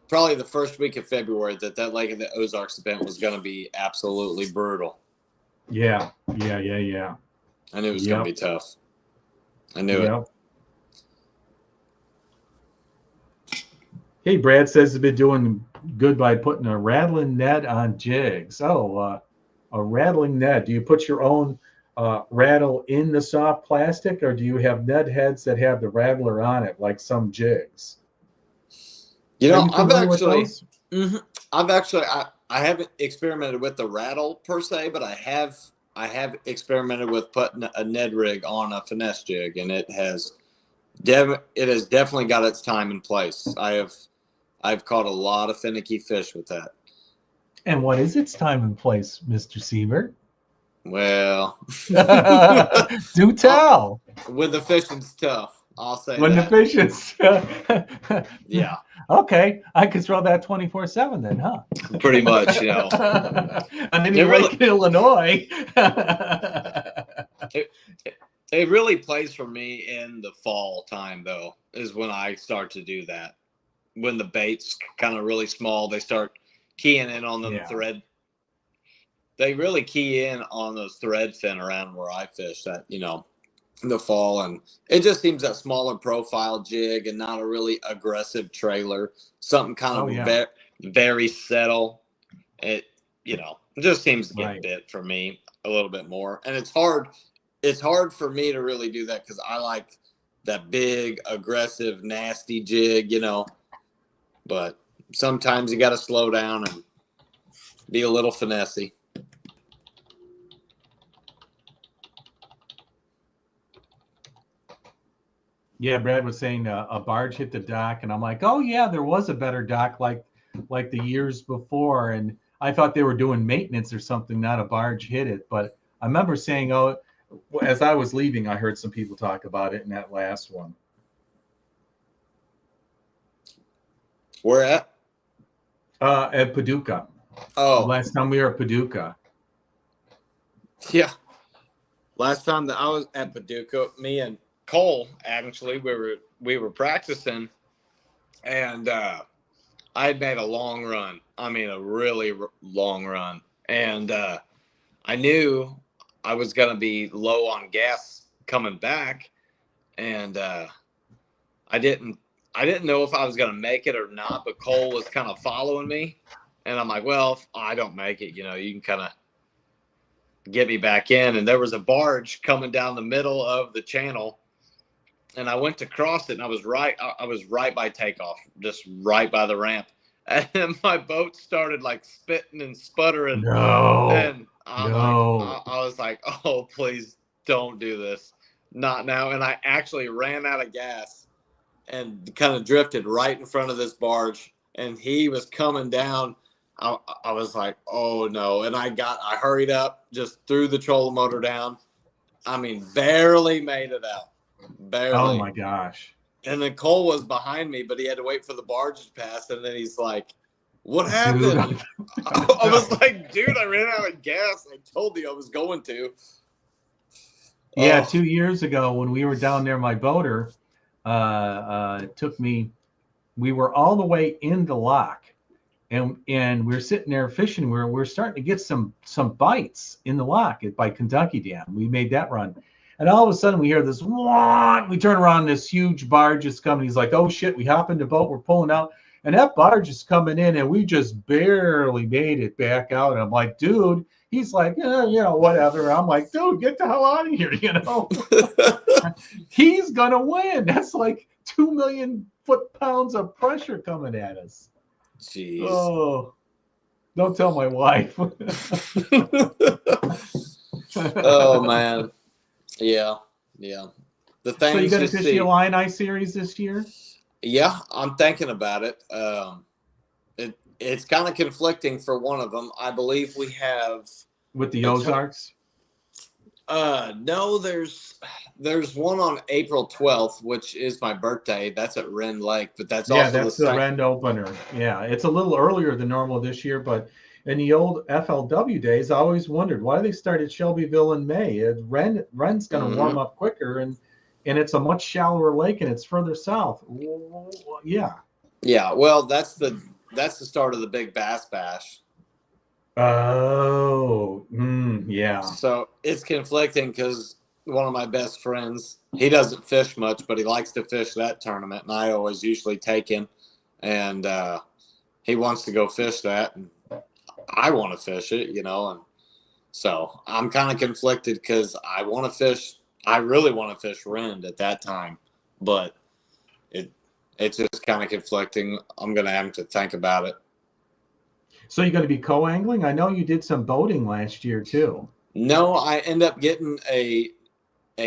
probably the first week of February that Lake of the Ozarks event was going to be absolutely brutal. Yeah. I knew it was going to be tough. I knew it. Hey, Brad says he's been doing good by putting a rattling net on jigs. Oh, a rattling net. Do you put your own rattle in the soft plastic, or do you have net heads that have the rattler on it, like some jigs? I've actually I haven't experimented with the rattle per se, but I have experimented with putting a Ned rig on a finesse jig, and it has definitely got its time and place. I've caught a lot of finicky fish with that. And what is its time and place, Mr. Siebert? Well, do tell. When the fishing's tough, I'll say when that. The fishing's yeah. Okay, I could throw that 24/7 then, huh? Pretty much, I'm in Lake Illinois. It really plays for me in the fall time, though, is when I start to do that. When the bait's kind of really small, they start keying in on the thread. They really key in on those thread fin around where I fish that, in the fall. And it just seems that smaller profile jig and not a really aggressive trailer, something kind of very settle. It just seems to get bit for me a little bit more. And it's hard for me to really do that because I like that big, aggressive, nasty jig, But sometimes you got to slow down and be a little finessey. Yeah, Brad was saying a barge hit the dock, and I'm like, oh yeah, there was a better dock like the years before, and I thought they were doing maintenance or something, not a barge hit it. But I remember saying, as I was leaving, I heard some people talk about it in that last one. Where at? At Paducah. Oh. Last time we were at Paducah. Yeah. Last time that I was at Paducah, me and Cole, actually, we were practicing, and I had made a long run. I mean, a really long run. And I knew I was going to be low on gas coming back, and I didn't know if I was going to make it or not, but Cole was kind of following me, and I'm like, well, if I don't make it, you can kind of get me back in. And there was a barge coming down the middle of the channel, and I went to cross it, and I was right by takeoff, just right by the ramp. And then my boat started like spitting and sputtering. No. And I was like, oh, please don't do this. Not now. And I actually ran out of gas and kind of drifted right in front of this barge. And he was coming down. I was like, oh no. And I hurried up, just threw the trolling motor down. I mean, barely made it out. Barely. Oh my gosh. And then Cole was behind me, but he had to wait for the barge to pass. And then he's like, what happened? Dude. I was like, dude, I ran out of gas. I told you I was going to. Yeah, Oh. 2 years ago when we were down there, my boater took me. We were all the way in the lock, and we were sitting there fishing. We're starting to get some bites in the lock by Kentucky Dam. We made that run, and all of a sudden we hear this. We turn around, this huge barge is coming. He's like, "Oh shit!" We hop in the boat. We're pulling out, and that barge is coming in, and we just barely made it back out. And I'm like, "Dude." He's like, yeah, whatever. I'm like, dude, get the hell out of here, He's going to win. That's like 2 million foot-pounds of pressure coming at us. Jeez. Oh, don't tell my wife. Oh, man. Yeah. The things So you going to fish the Illini Series this year? Yeah, I'm thinking about it. It's kind of conflicting for one of them. I believe we have with the Ozarks. No, there's one on April 12th, which is my birthday. That's at Wren Lake, but that's also that's the LOZ Opener. Yeah, it's a little earlier than normal this year, but in the old FLW days, I always wondered why they started Shelbyville in May. Wren's going to warm up quicker, and it's a much shallower lake, and it's further south. Yeah. Yeah. Well, that's the start of the Big Bass Bash. Oh, yeah. So it's conflicting because one of my best friends, he doesn't fish much, but he likes to fish that tournament, and I always usually take him, and he wants to go fish that, and I want to fish it, and so I'm kind of conflicted because I really want to fish Wren at that time, but it's just kind of conflicting. I'm going to have to think about it. So you're going to be coangling? I know you did some boating last year too. No, I end up getting a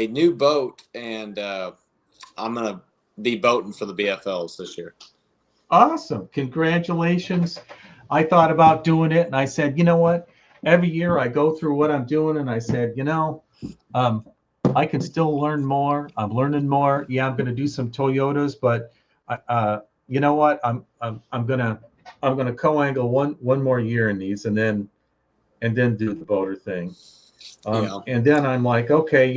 new boat, and I'm going to be boating for the BFLs this year. Awesome. Congratulations. I thought about doing it, and I said, you know what? Every year I go through what I'm doing, and I said, I can still learn more. I'm learning more. Yeah, I'm going to do some Toyotas, but you know what? I'm gonna co-angle one more year in these, and then do the boater thing. And then I'm like, okay,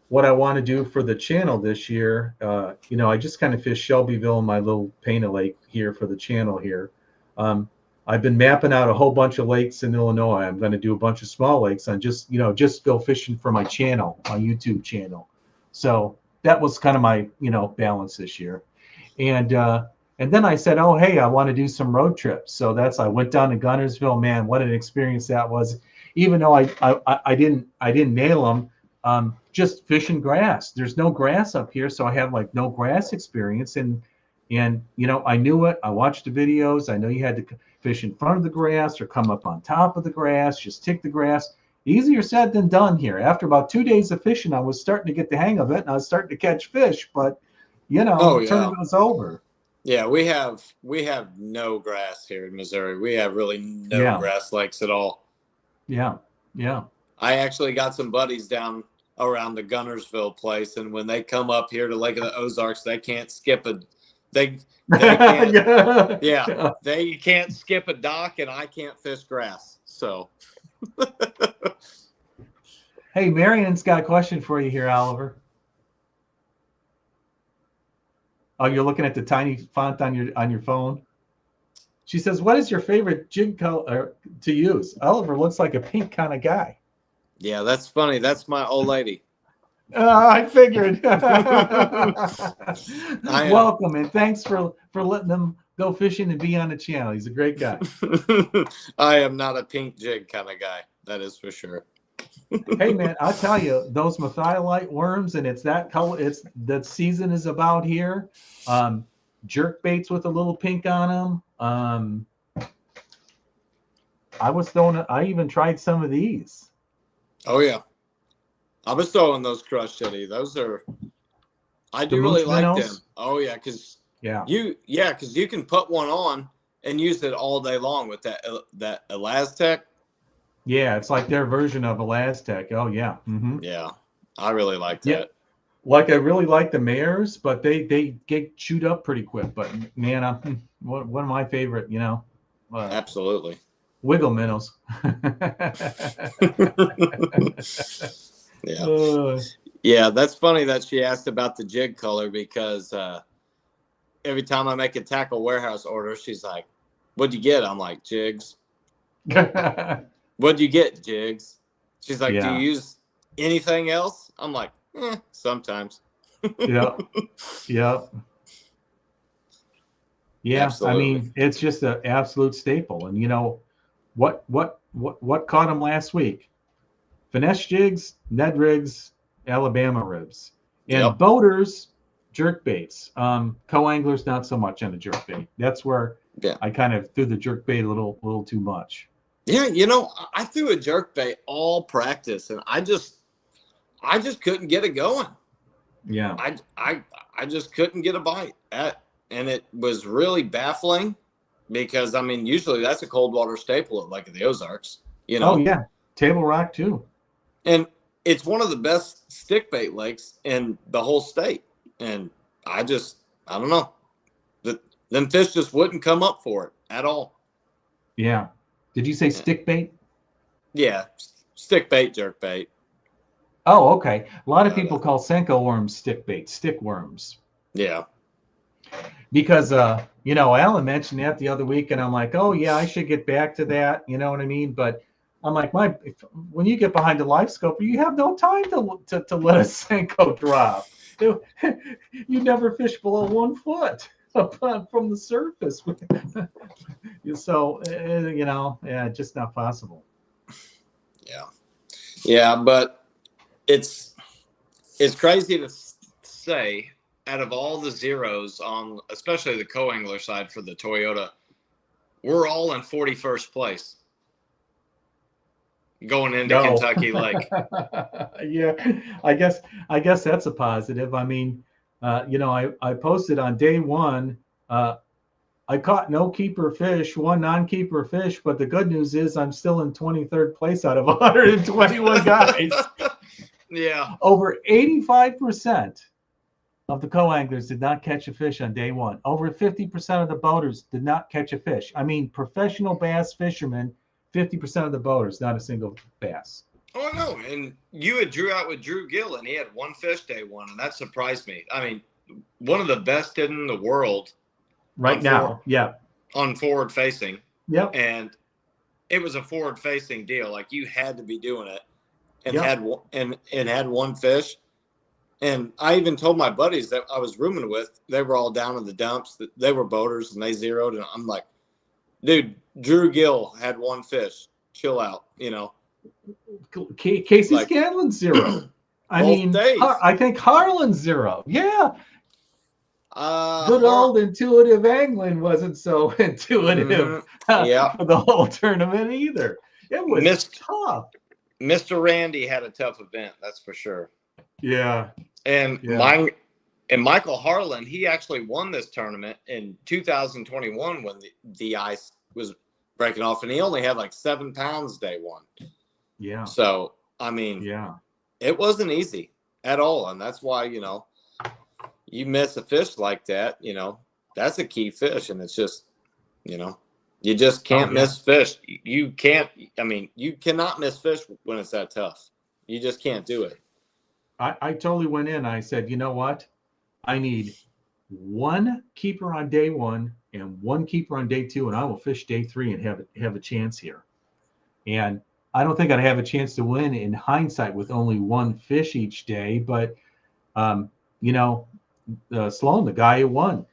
what I want to do for the channel this year. I just kind of fish Shelbyville in my little Pana Lake here for the channel here. I've been mapping out a whole bunch of lakes in Illinois. I'm going to do a bunch of small lakes and just go fishing for my channel, my YouTube channel. So that was kind of my, balance this year. And then I said, oh, hey, I want to do some road trips. So I went down to Guntersville. Man, what an experience that was. Even though I didn't nail them, just fishing grass. There's no grass up here. So I have like no grass experience. And I knew it. I watched the videos. I know you had to fish in front of the grass or come up on top of the grass, just tick the grass. Easier said than done here. After about 2 days of fishing, I was starting to get the hang of it, and I was starting to catch fish. But the tournament was over. Yeah, we have no grass here in Missouri. We have really no grass lakes at all. Yeah. I actually got some buddies down around the Guntersville place, and when they come up here to Lake of the Ozarks, they can't skip they can't, they can't skip a dock, and I can't fish grass. So, hey, Marion's got a question for you here, Oliver. Oh, you're looking at the tiny font on your phone. She says, "What is your favorite jig color to use?" Oliver looks like a pink kind of guy. Yeah, that's funny. That's my old lady. I figured. Welcome, and thanks for letting him go fishing and be on the channel. He's a great guy. I am not a pink jig kind of guy. That is for sure. Hey man, I'll tell you, those methylite worms, and it's that color. It's that season is about here. Jerk baits with a little pink on them. I even tried some of these. Oh yeah. I was throwing those Crush City. I do really like them. Oh yeah, because you can put one on and used it all day long with that Elastec. Yeah, it's like their version of Elastec. Oh yeah. Yeah, I really like Yeah. that. Like I really like the mares, but they get chewed up pretty quick. But man, one of my favorite, Absolutely. wiggle minnows. Yeah. Uh, Yeah, that's funny that she asked about the jig color because every time I make a tackle warehouse order, she's like, "What'd you get?" I'm like, "Jigs." "What'd you get?" "Jigs." She's like, "Do you yeah. use anything else?" I'm like, sometimes. Yep. Yep. Yeah. I Absolutely. mean, it's just an absolute staple. And what caught them last week? Finesse jigs, Ned rigs, Alabama ribs, and Yep. boaters, jerk baits. Co-anglers not so much on the jerk bait. That's where Yeah. I kind of threw the jerk bait a little too much. Yeah, I threw a jerk bait all practice, and I just couldn't get it going. Yeah. I just couldn't get a bite. And it was really baffling because I mean, usually that's a cold water staple at like the Ozarks, Oh yeah. Table Rock too. and it's one of the best stick bait lakes in the whole state. And I don't know, them fish just wouldn't come up for it at all. Yeah. Did you say stick bait? Yeah, stick bait, jerk bait. Oh, okay. A lot of But, people call Senko worms stick bait, stick worms. yeah. Because Alan mentioned that the other week, and I'm like, oh yeah, I should get back to that. You know what I mean? But I'm like, when you get behind the life scope, you have no time to let a Senko drop. You never fish below 1 foot from the surface. So yeah, just not possible. Yeah. Yeah, but it's crazy to say, out of all the zeros on, especially the co-angler side for the Toyota, we're all in 41st place going into No. Kentucky Lake. Yeah, I guess that's a positive. I mean, I posted on day one. I caught no keeper fish, one non-keeper fish, but the good news is I'm still in 23rd place out of 121 guys. Yeah. Over 85% of the co-anglers did not catch a fish on day one. Over 50% of the boaters did not catch a fish. I mean, professional bass fishermen, 50% of the boaters, not a single bass. Oh, no. And you had drew out with Drew Gill, and he had one fish day one, and that surprised me. I mean, one of the best in the world right now. Yeah. On forward facing. Yep. And it was a forward facing deal. Like, you had to be doing it, and had one fish. And I even told my buddies that I was rooming with, they were all down in the dumps. They were boaters, and they zeroed. And I'm like, dude, Drew Gill had one fish. Chill out, Casey Scanlon 0. I mean, days. I think Harlan 0. Yeah. Good old intuitive angling wasn't so intuitive for the whole tournament either. It was tough. Mr. Randy had a tough event, that's for sure. Yeah. And Michael Harlan, he actually won this tournament in 2021 when the ice was breaking off, and he only had like 7 pounds day one. Yeah. So, I mean, it wasn't easy at all. And that's why, you miss a fish like that, that's a key fish. And it's just, you just can't miss fish. You cannot miss fish when it's that tough. You just can't do it. I totally went in. I said, you know what? I need one keeper on day one and one keeper on day two, and I will fish day three and have a chance here. And I don't think I'd have a chance to win in hindsight with only one fish each day. But, Sloan, the guy who won,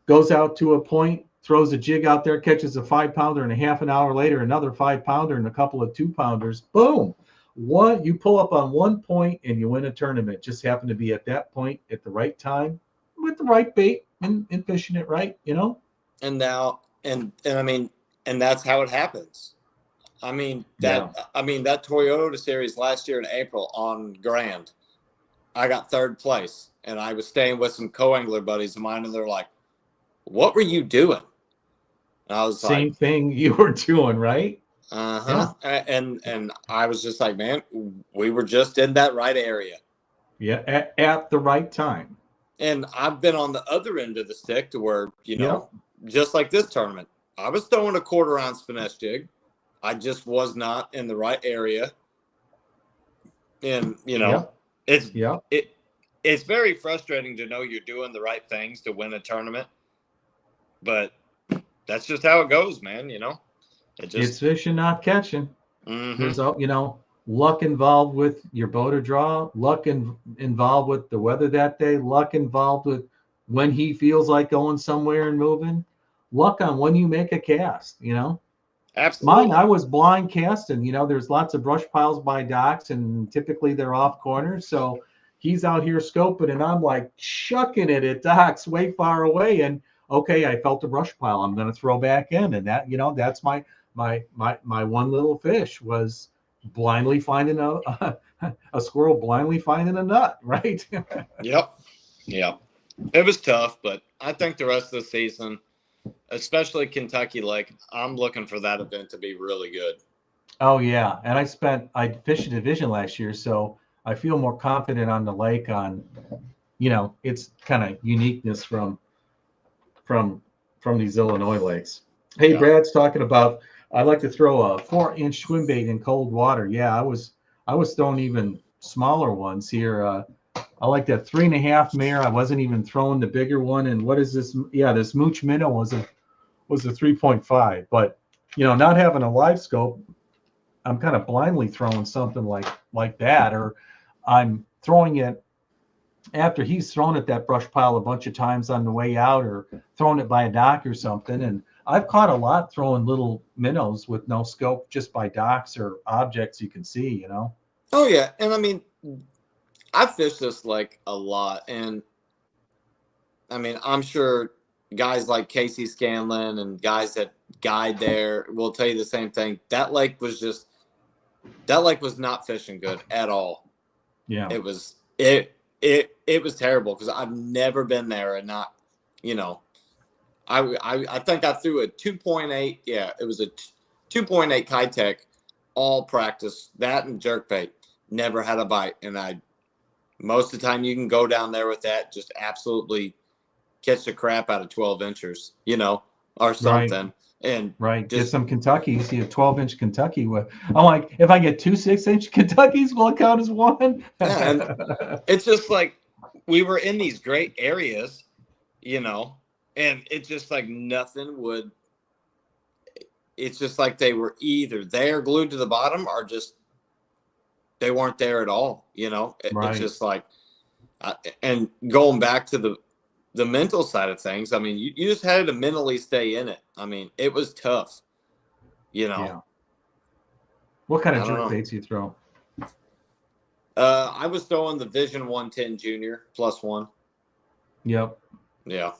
goes out to a point, throws a jig out there, catches a 5-pounder, and a half an hour later, another 5-pounder and a couple of 2-pounders. Boom. You pull up on 1 point and you win a tournament. Just happen to be at that point at the right time with the right bait and fishing it right, And now, and I mean, and that's how it happens. I mean, that Toyota Series last year in April on Grand, I got 3rd place, and I was staying with some co-angler buddies of mine, and they're like, "What were you doing?" And I was Same like, thing you were doing, right? uh-huh. And I was just like, man, we were just in that right area. Yeah, at the right time. And I've been on the other end of the stick to where, Yep. just like this tournament, I was throwing a 1/4 ounce finesse jig. I just was not in the right area. And, Yep. it's Yep. it's very frustrating to know you're doing the right things to win a tournament, but that's just how it goes, man. It It's just fishing, not catching. mm-hmm. There's luck involved with your boat or draw, involved with the weather that day, luck involved with when he feels like going somewhere and moving, luck on when you make a cast. Mine, I Absolutely. was blind casting. There's lots of brush piles by docks, and typically they're off corners. So he's out here scoping, and I'm like chucking it at docks way far away. And okay, I felt a brush pile. I'm going to throw back in, and that's my one little fish was blindly finding a squirrel, blindly finding a nut. Right? Yep. Yep. It was tough, but I think the rest of the season, especially Kentucky Lake, I'm looking for that event to be really good. Oh yeah, and I fished a division last year, so I feel more confident on the lake on its kind of uniqueness from from these Illinois lakes. Hey, Yeah. Brad's talking about I like to throw a 4-inch swim bait in cold water. Yeah, I was throwing even smaller ones here. I like that 3.5 mare. I wasn't even throwing the bigger one. And what is this? Yeah, this Mooch minnow was a 3.5. But not having a live scope, I'm kind of blindly throwing something like that, or I'm throwing it after he's thrown at that brush pile a bunch of times on the way out, or thrown it by a dock or something. And I've caught a lot throwing little minnows with no scope just by docks or objects you can see. Oh yeah, and I mean, I fished this lake a lot, and I mean, I'm sure guys like Casey Scanlon and guys that guide there will tell you the same thing. That lake was not fishing good at all. Yeah. It was terrible because I've never been there and not, I think I threw a 2.8. Yeah, it was a 2.8 Kitech all practice, that and jerkbait. Never had a bite, and most of the time you can go down there with that, just absolutely catch the crap out of 12 inchers, or something. Right. And Right. Get just some Kentucky. You see a 12-inch Kentucky. I'm like, if I get two 6-inch Kentuckys, will it count as one? yeah, and it's just like we were in these great areas, and it's just like nothing would. It's just like they were either there glued to the bottom or just they weren't there at all. It's Right. just like, and going back to the mental side of things, I mean, you just had to mentally stay in it. I mean, it was tough. Yeah. What kind of I don't jerk know. baits you throw? I was throwing the Vision 110 Junior +1. Yep. Yeah.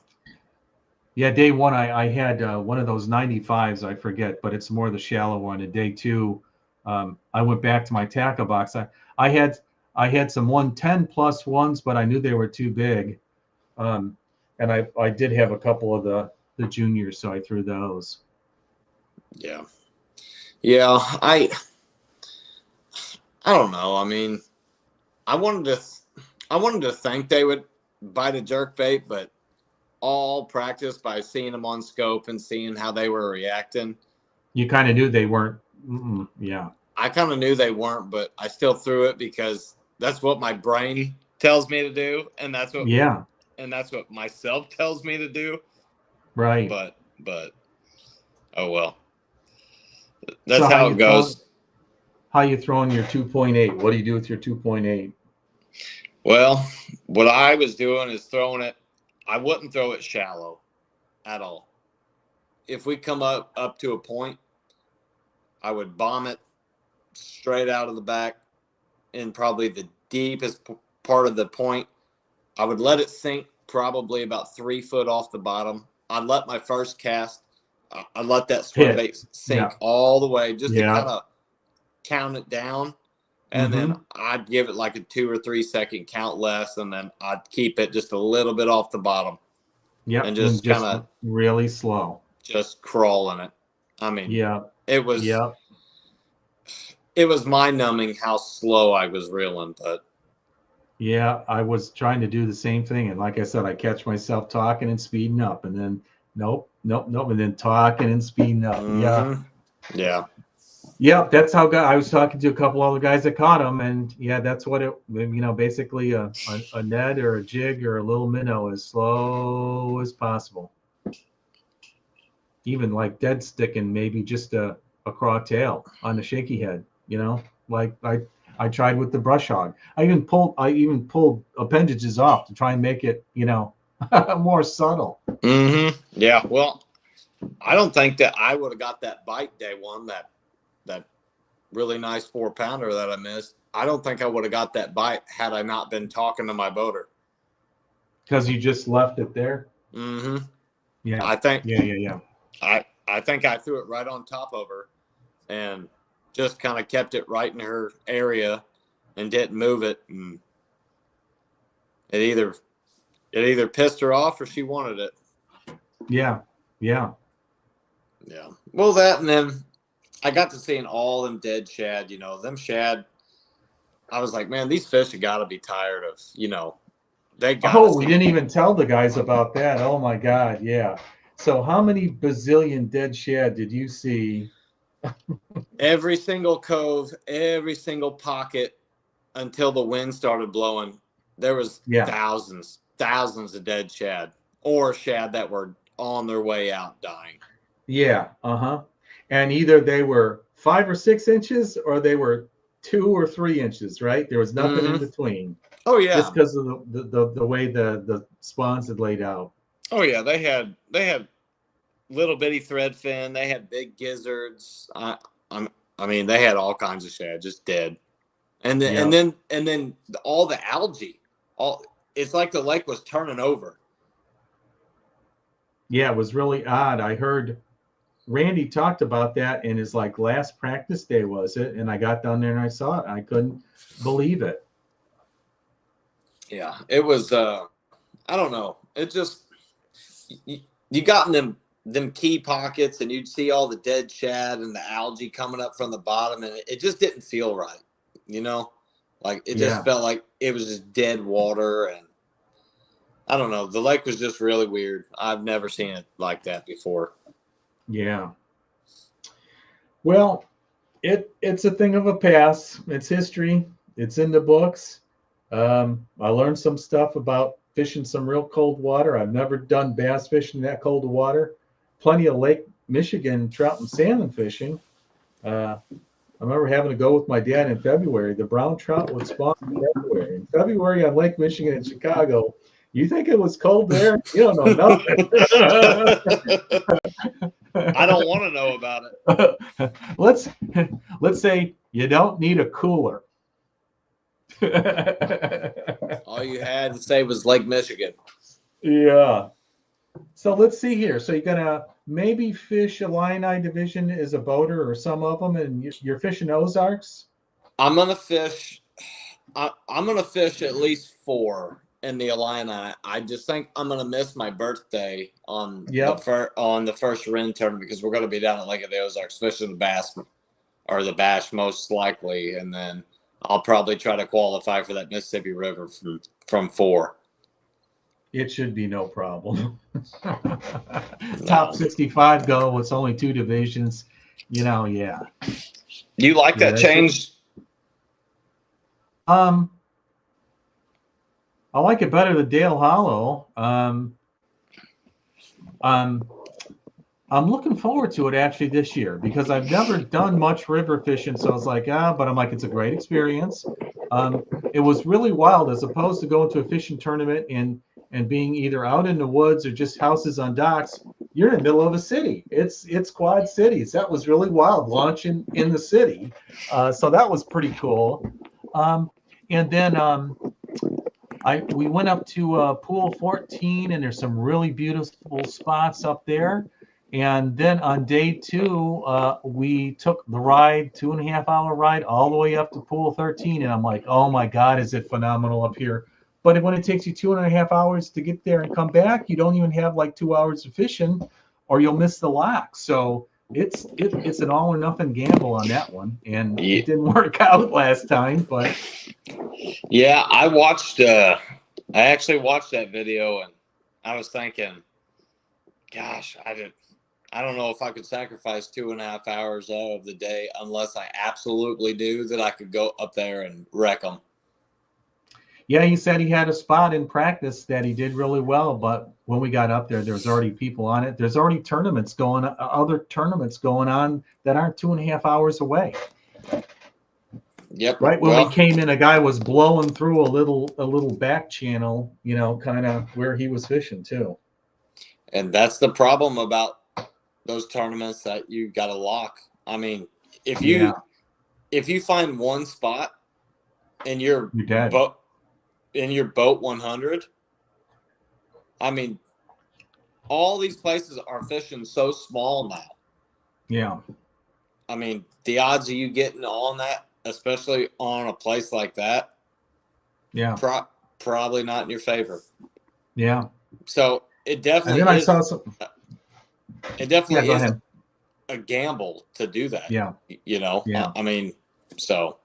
Yeah, day one I had one of those 95s, I forget, but it's more the shallow one. And day two, I went back to my tackle box. I had some 110 +1s, but I knew they were too big. And I did have a couple of the juniors, so I threw those. Yeah. Yeah. I don't know. I mean, I wanted to think they would bite a jerk bait, but all practice by seeing them on scope and seeing how they were reacting. You kind of knew they weren't. Yeah. I kind of knew they weren't, but I still threw it because that's what my brain tells me to do, and that's what myself tells me to do. Right. But oh well. That's so how it goes. How you throwing your 2.8? What do you do with your 2.8? Well, what I was doing is throwing it. I wouldn't throw it shallow at all. If we come up to a point, I would bomb it straight out of the back in probably the deepest part of the point. I would let it sink probably about 3 foot off the bottom. I'd let my first cast, I'd let that swim bait sink all the way just to kind of count it down. And then I'd give it like a 2 or 3 second count less, and then I'd keep it just a little bit off the bottom. Yeah, and just kind of really slow. just crawling it. I mean, Yeah. it was Yeah. it was mind-numbing how slow I was reeling, but Yeah, I was trying to do the same thing. And like I said, I catch myself talking and speeding up, and then nope, nope, nope, and then talking and speeding up. Yeah. yeah. Yeah, that's how I was talking to a couple other guys that caught them, and yeah, that's what it, basically a Ned or a jig or a little minnow as slow as possible. Even like dead sticking, maybe just a craw tail on the shaky head, like I tried with the brush hog. I even pulled appendages off to try and make it, more subtle. Yeah. Well, I don't think that I would have got that bite day one, that really nice 4-pounder that I missed. I don't think I would have got that bite had I not been talking to my boater. Because you just left it there. Yeah. I think. Yeah. I think I threw it right on top of her, and just kind of kept it right in her area, and didn't move it. And it either pissed her off or she wanted it. Yeah. Well, that, and then I got to seeing all them dead shad. Them shad. I was like, man, these fish have got to be tired of. They got. Oh, we didn't even tell the guys about that. Oh my God, yeah. So how many bazillion dead shad did you see? Every single cove, every single pocket, until the wind started blowing. There was thousands of dead shad, or shad that were on their way out dying. Yeah, and either they were 5 or 6 inches, or they were 2 or 3 inches, right? There was nothing in between. Oh yeah, just because of the way the spawns had laid out. Oh yeah, they had little bitty threadfin. They had big gizzards. I mean, they had all kinds of shad just dead. And then and then all the algae, it's like the lake was turning over. Yeah, it was really odd. I heard Randy talked about that in his last practice day, was it? And I got down there and I saw it. I couldn't believe it. Yeah, it was. I don't know. It just you got in them key pockets, and you'd see all the dead shad and the algae coming up from the bottom, and it just didn't feel right. It just felt like it was just dead water, and I don't know. The lake was just really weird. I've never seen it like that before. Yeah. Well, it's a thing of a past. It's history. It's in the books. I learned some stuff about fishing some real cold water. I've never done bass fishing in that cold of water. Plenty of Lake Michigan trout and salmon fishing. I remember having to go with my dad in February. The brown trout would spawn in February. In February on Lake Michigan in Chicago, you think it was cold there? You don't know nothing. I don't want to know about it. Let's say you don't need a cooler. All you had to say was Lake Michigan. Yeah. So let's see here. So you're gonna maybe fish a Illini division as a boater, or some of them, and you're fishing Ozarks. I'm gonna fish. I'm gonna fish at least 4 in the Illini. I just think I'm gonna miss my birthday on the first Ren tournament, because we're gonna be down at Lake of the Ozarks fishing the bass or the bass most likely, and then I'll probably try to qualify for that Mississippi River from 4. It should be no problem. Top 65 go. It's only 2 divisions. Yeah. You like that change? I like it better than Dale Hollow. I'm looking forward to it actually this year, because I've never done much river fishing. So I was like, but I'm like, it's a great experience. It was really wild, as opposed to going to a fishing tournament and being either out in the woods or just houses on docks. You're in the middle of a city. It's Quad Cities. That was really wild, launching in the city. So that was pretty cool. And then we went up to Pool 14, and there's some really beautiful spots up there. And then on day 2, we took the ride, 2.5-hour ride, all the way up to Pool 13. And I'm like, oh my God, is it phenomenal up here? But when it takes you 2.5 hours to get there and come back, you don't even have 2 hours of fishing. or you'll miss the lock. So it's an all or nothing gamble on that one, and Yeah. it didn't work out last time. But Yeah, I actually watched that video, and I was thinking, gosh, I don't know if I could sacrifice 2.5 hours of the day unless I absolutely do that I could go up there and wreck them. yeah, he said he had a spot in practice that he did really well, but when we got up there, there was already people on it. There's already other tournaments going on that aren't 2.5 hours away. Yep. Right when we came in, a guy was blowing through a little back channel, kind of where he was fishing too. And that's the problem about those tournaments that you got to lock. I mean, if you find one spot in your boat 100, I mean, all these places are fishing so small now. Yeah. I mean, the odds of you getting on that, especially on a place like that, yeah, probably not in your favor. Yeah. So it definitely and then is. I saw some. It definitely is ahead. a gamble to do that. Yeah. Yeah. I mean, so.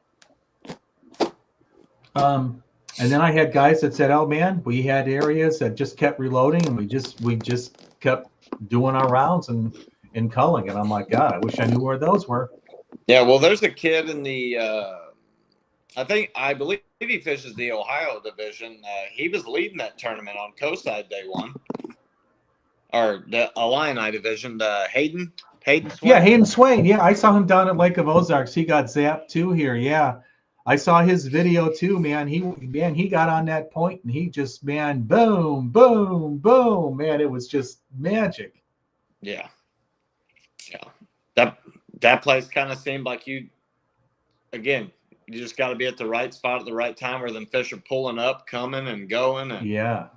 And then I had guys that said, "Oh man, we had areas that just kept reloading, and we just kept doing our rounds and culling." And I'm like, God, I wish I knew where those were. Yeah, well, there's a kid in the, I believe he fishes the Ohio division. He was leading that tournament on Coastside day one, or the Illini division. Hayden Swain. Yeah, Hayden Swain. Yeah, I saw him down at Lake of Ozarks. He got zapped too here. Yeah, I saw his video too, man. He got on that point and he just, man, boom, boom, boom, man. It was just magic. Yeah. That place kind of seemed like you just got to be at the right spot at the right time where them fish are pulling up, coming and going. And yeah.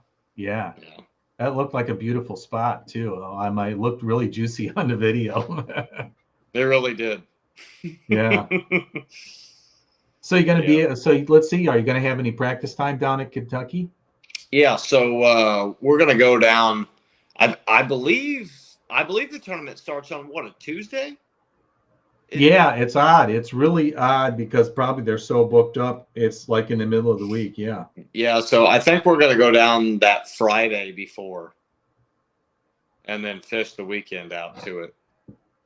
That looked like a beautiful spot too. I looked really juicy on the video. They really did. Yeah. So you're going to be, so let's see, are you going to have any practice time down at Kentucky? Yeah. So we're going to go down. I believe the tournament starts on a Tuesday? Yeah, it's odd. It's really odd because probably they're so booked up. It's like in the middle of the week. Yeah. Yeah. So I think we're going to go down that Friday before and then fish the weekend out to it.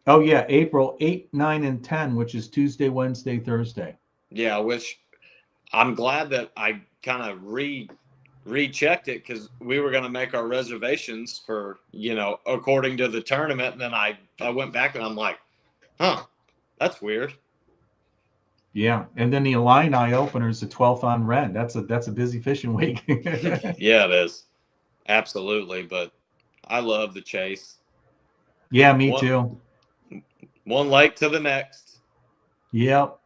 Oh, yeah. April 8, 9, and 10, which is Tuesday, Wednesday, Thursday. Yeah. Which I'm glad that I kind of rechecked it because we were going to make our reservations for, according to the tournament. And then I went back and I'm like, that's weird. Yeah, and then the Illini Opener is the 12th on Ren. That's a busy fishing week. Yeah, it is. Absolutely, but I love the chase. Yeah, me too. One lake to the next. Yep.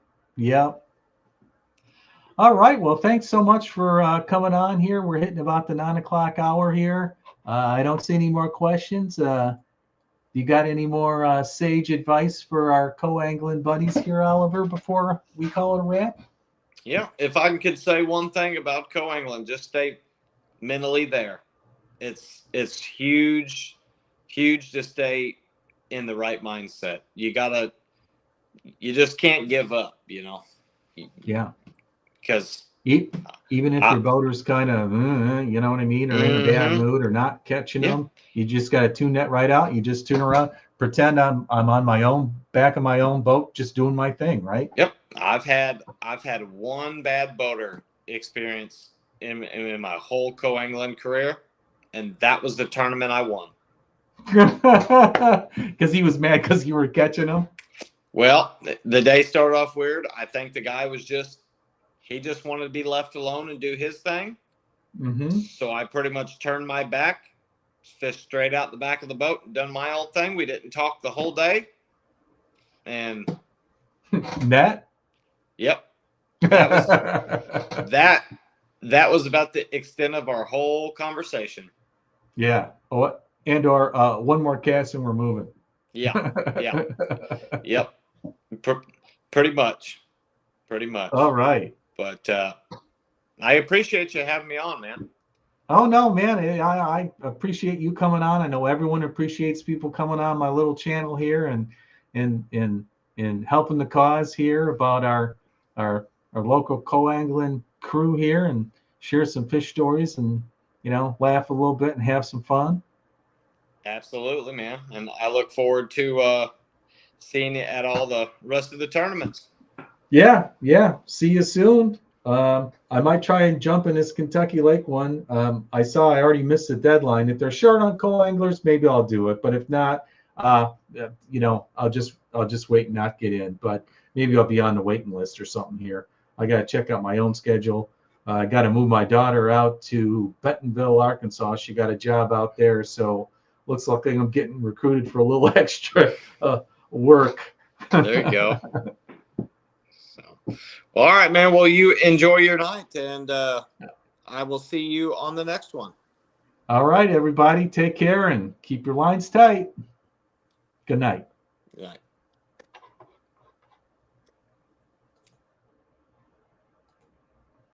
All right. Well, thanks so much for coming on here. We're hitting about the 9 o'clock hour here. I don't see any more questions. You got any more sage advice for our co-angling buddies here, Oliver, before we call it a wrap? Yeah, if I could say one thing about co-angling, just stay mentally there. It's huge to stay in the right mindset. You just can't give up, Yeah. Because even if your boater's kind of, you know what I mean, or in a bad mood or not catching them, you just got to tune that right out. You just tune around, pretend I'm on my own back of my own boat, just doing my thing, right? Yep. I've had one bad boater experience in my whole co-angling career, and that was the tournament I won. Because he was mad because you were catching him. Well, the day started off weird. I think the guy was just wanted to be left alone and do his thing. Mm-hmm. So I pretty much turned my back, fished straight out the back of the boat, and done my old thing. We didn't talk the whole day. And that? Yep. That was about the extent of our whole conversation. Yeah. Oh, and/or one more cast and we're moving. Yeah. Yep. Pretty much. All right. But I appreciate you having me on, man. Oh no, man! I appreciate you coming on. I know everyone appreciates people coming on my little channel here and and helping the cause here about our our local co-angling crew here and share some fish stories and laugh a little bit and have some fun. Absolutely, man. And I look forward to seeing you at all the rest of the tournaments. Yeah, yeah. See you soon. I might try and jump in this Kentucky Lake one. I saw I already missed the deadline. If they're short on co-anglers, maybe I'll do it. But if not, I'll just wait and not get in. But maybe I'll be on the waiting list or something here. I got to check out my own schedule. I got to move my daughter out to Bentonville, Arkansas. She got a job out there, so looks like I'm getting recruited for a little extra work. There you go. Well, all right, man. Well, you enjoy your night, and I will see you on the next one. All right, everybody, take care and keep your lines tight. Good night. Good night.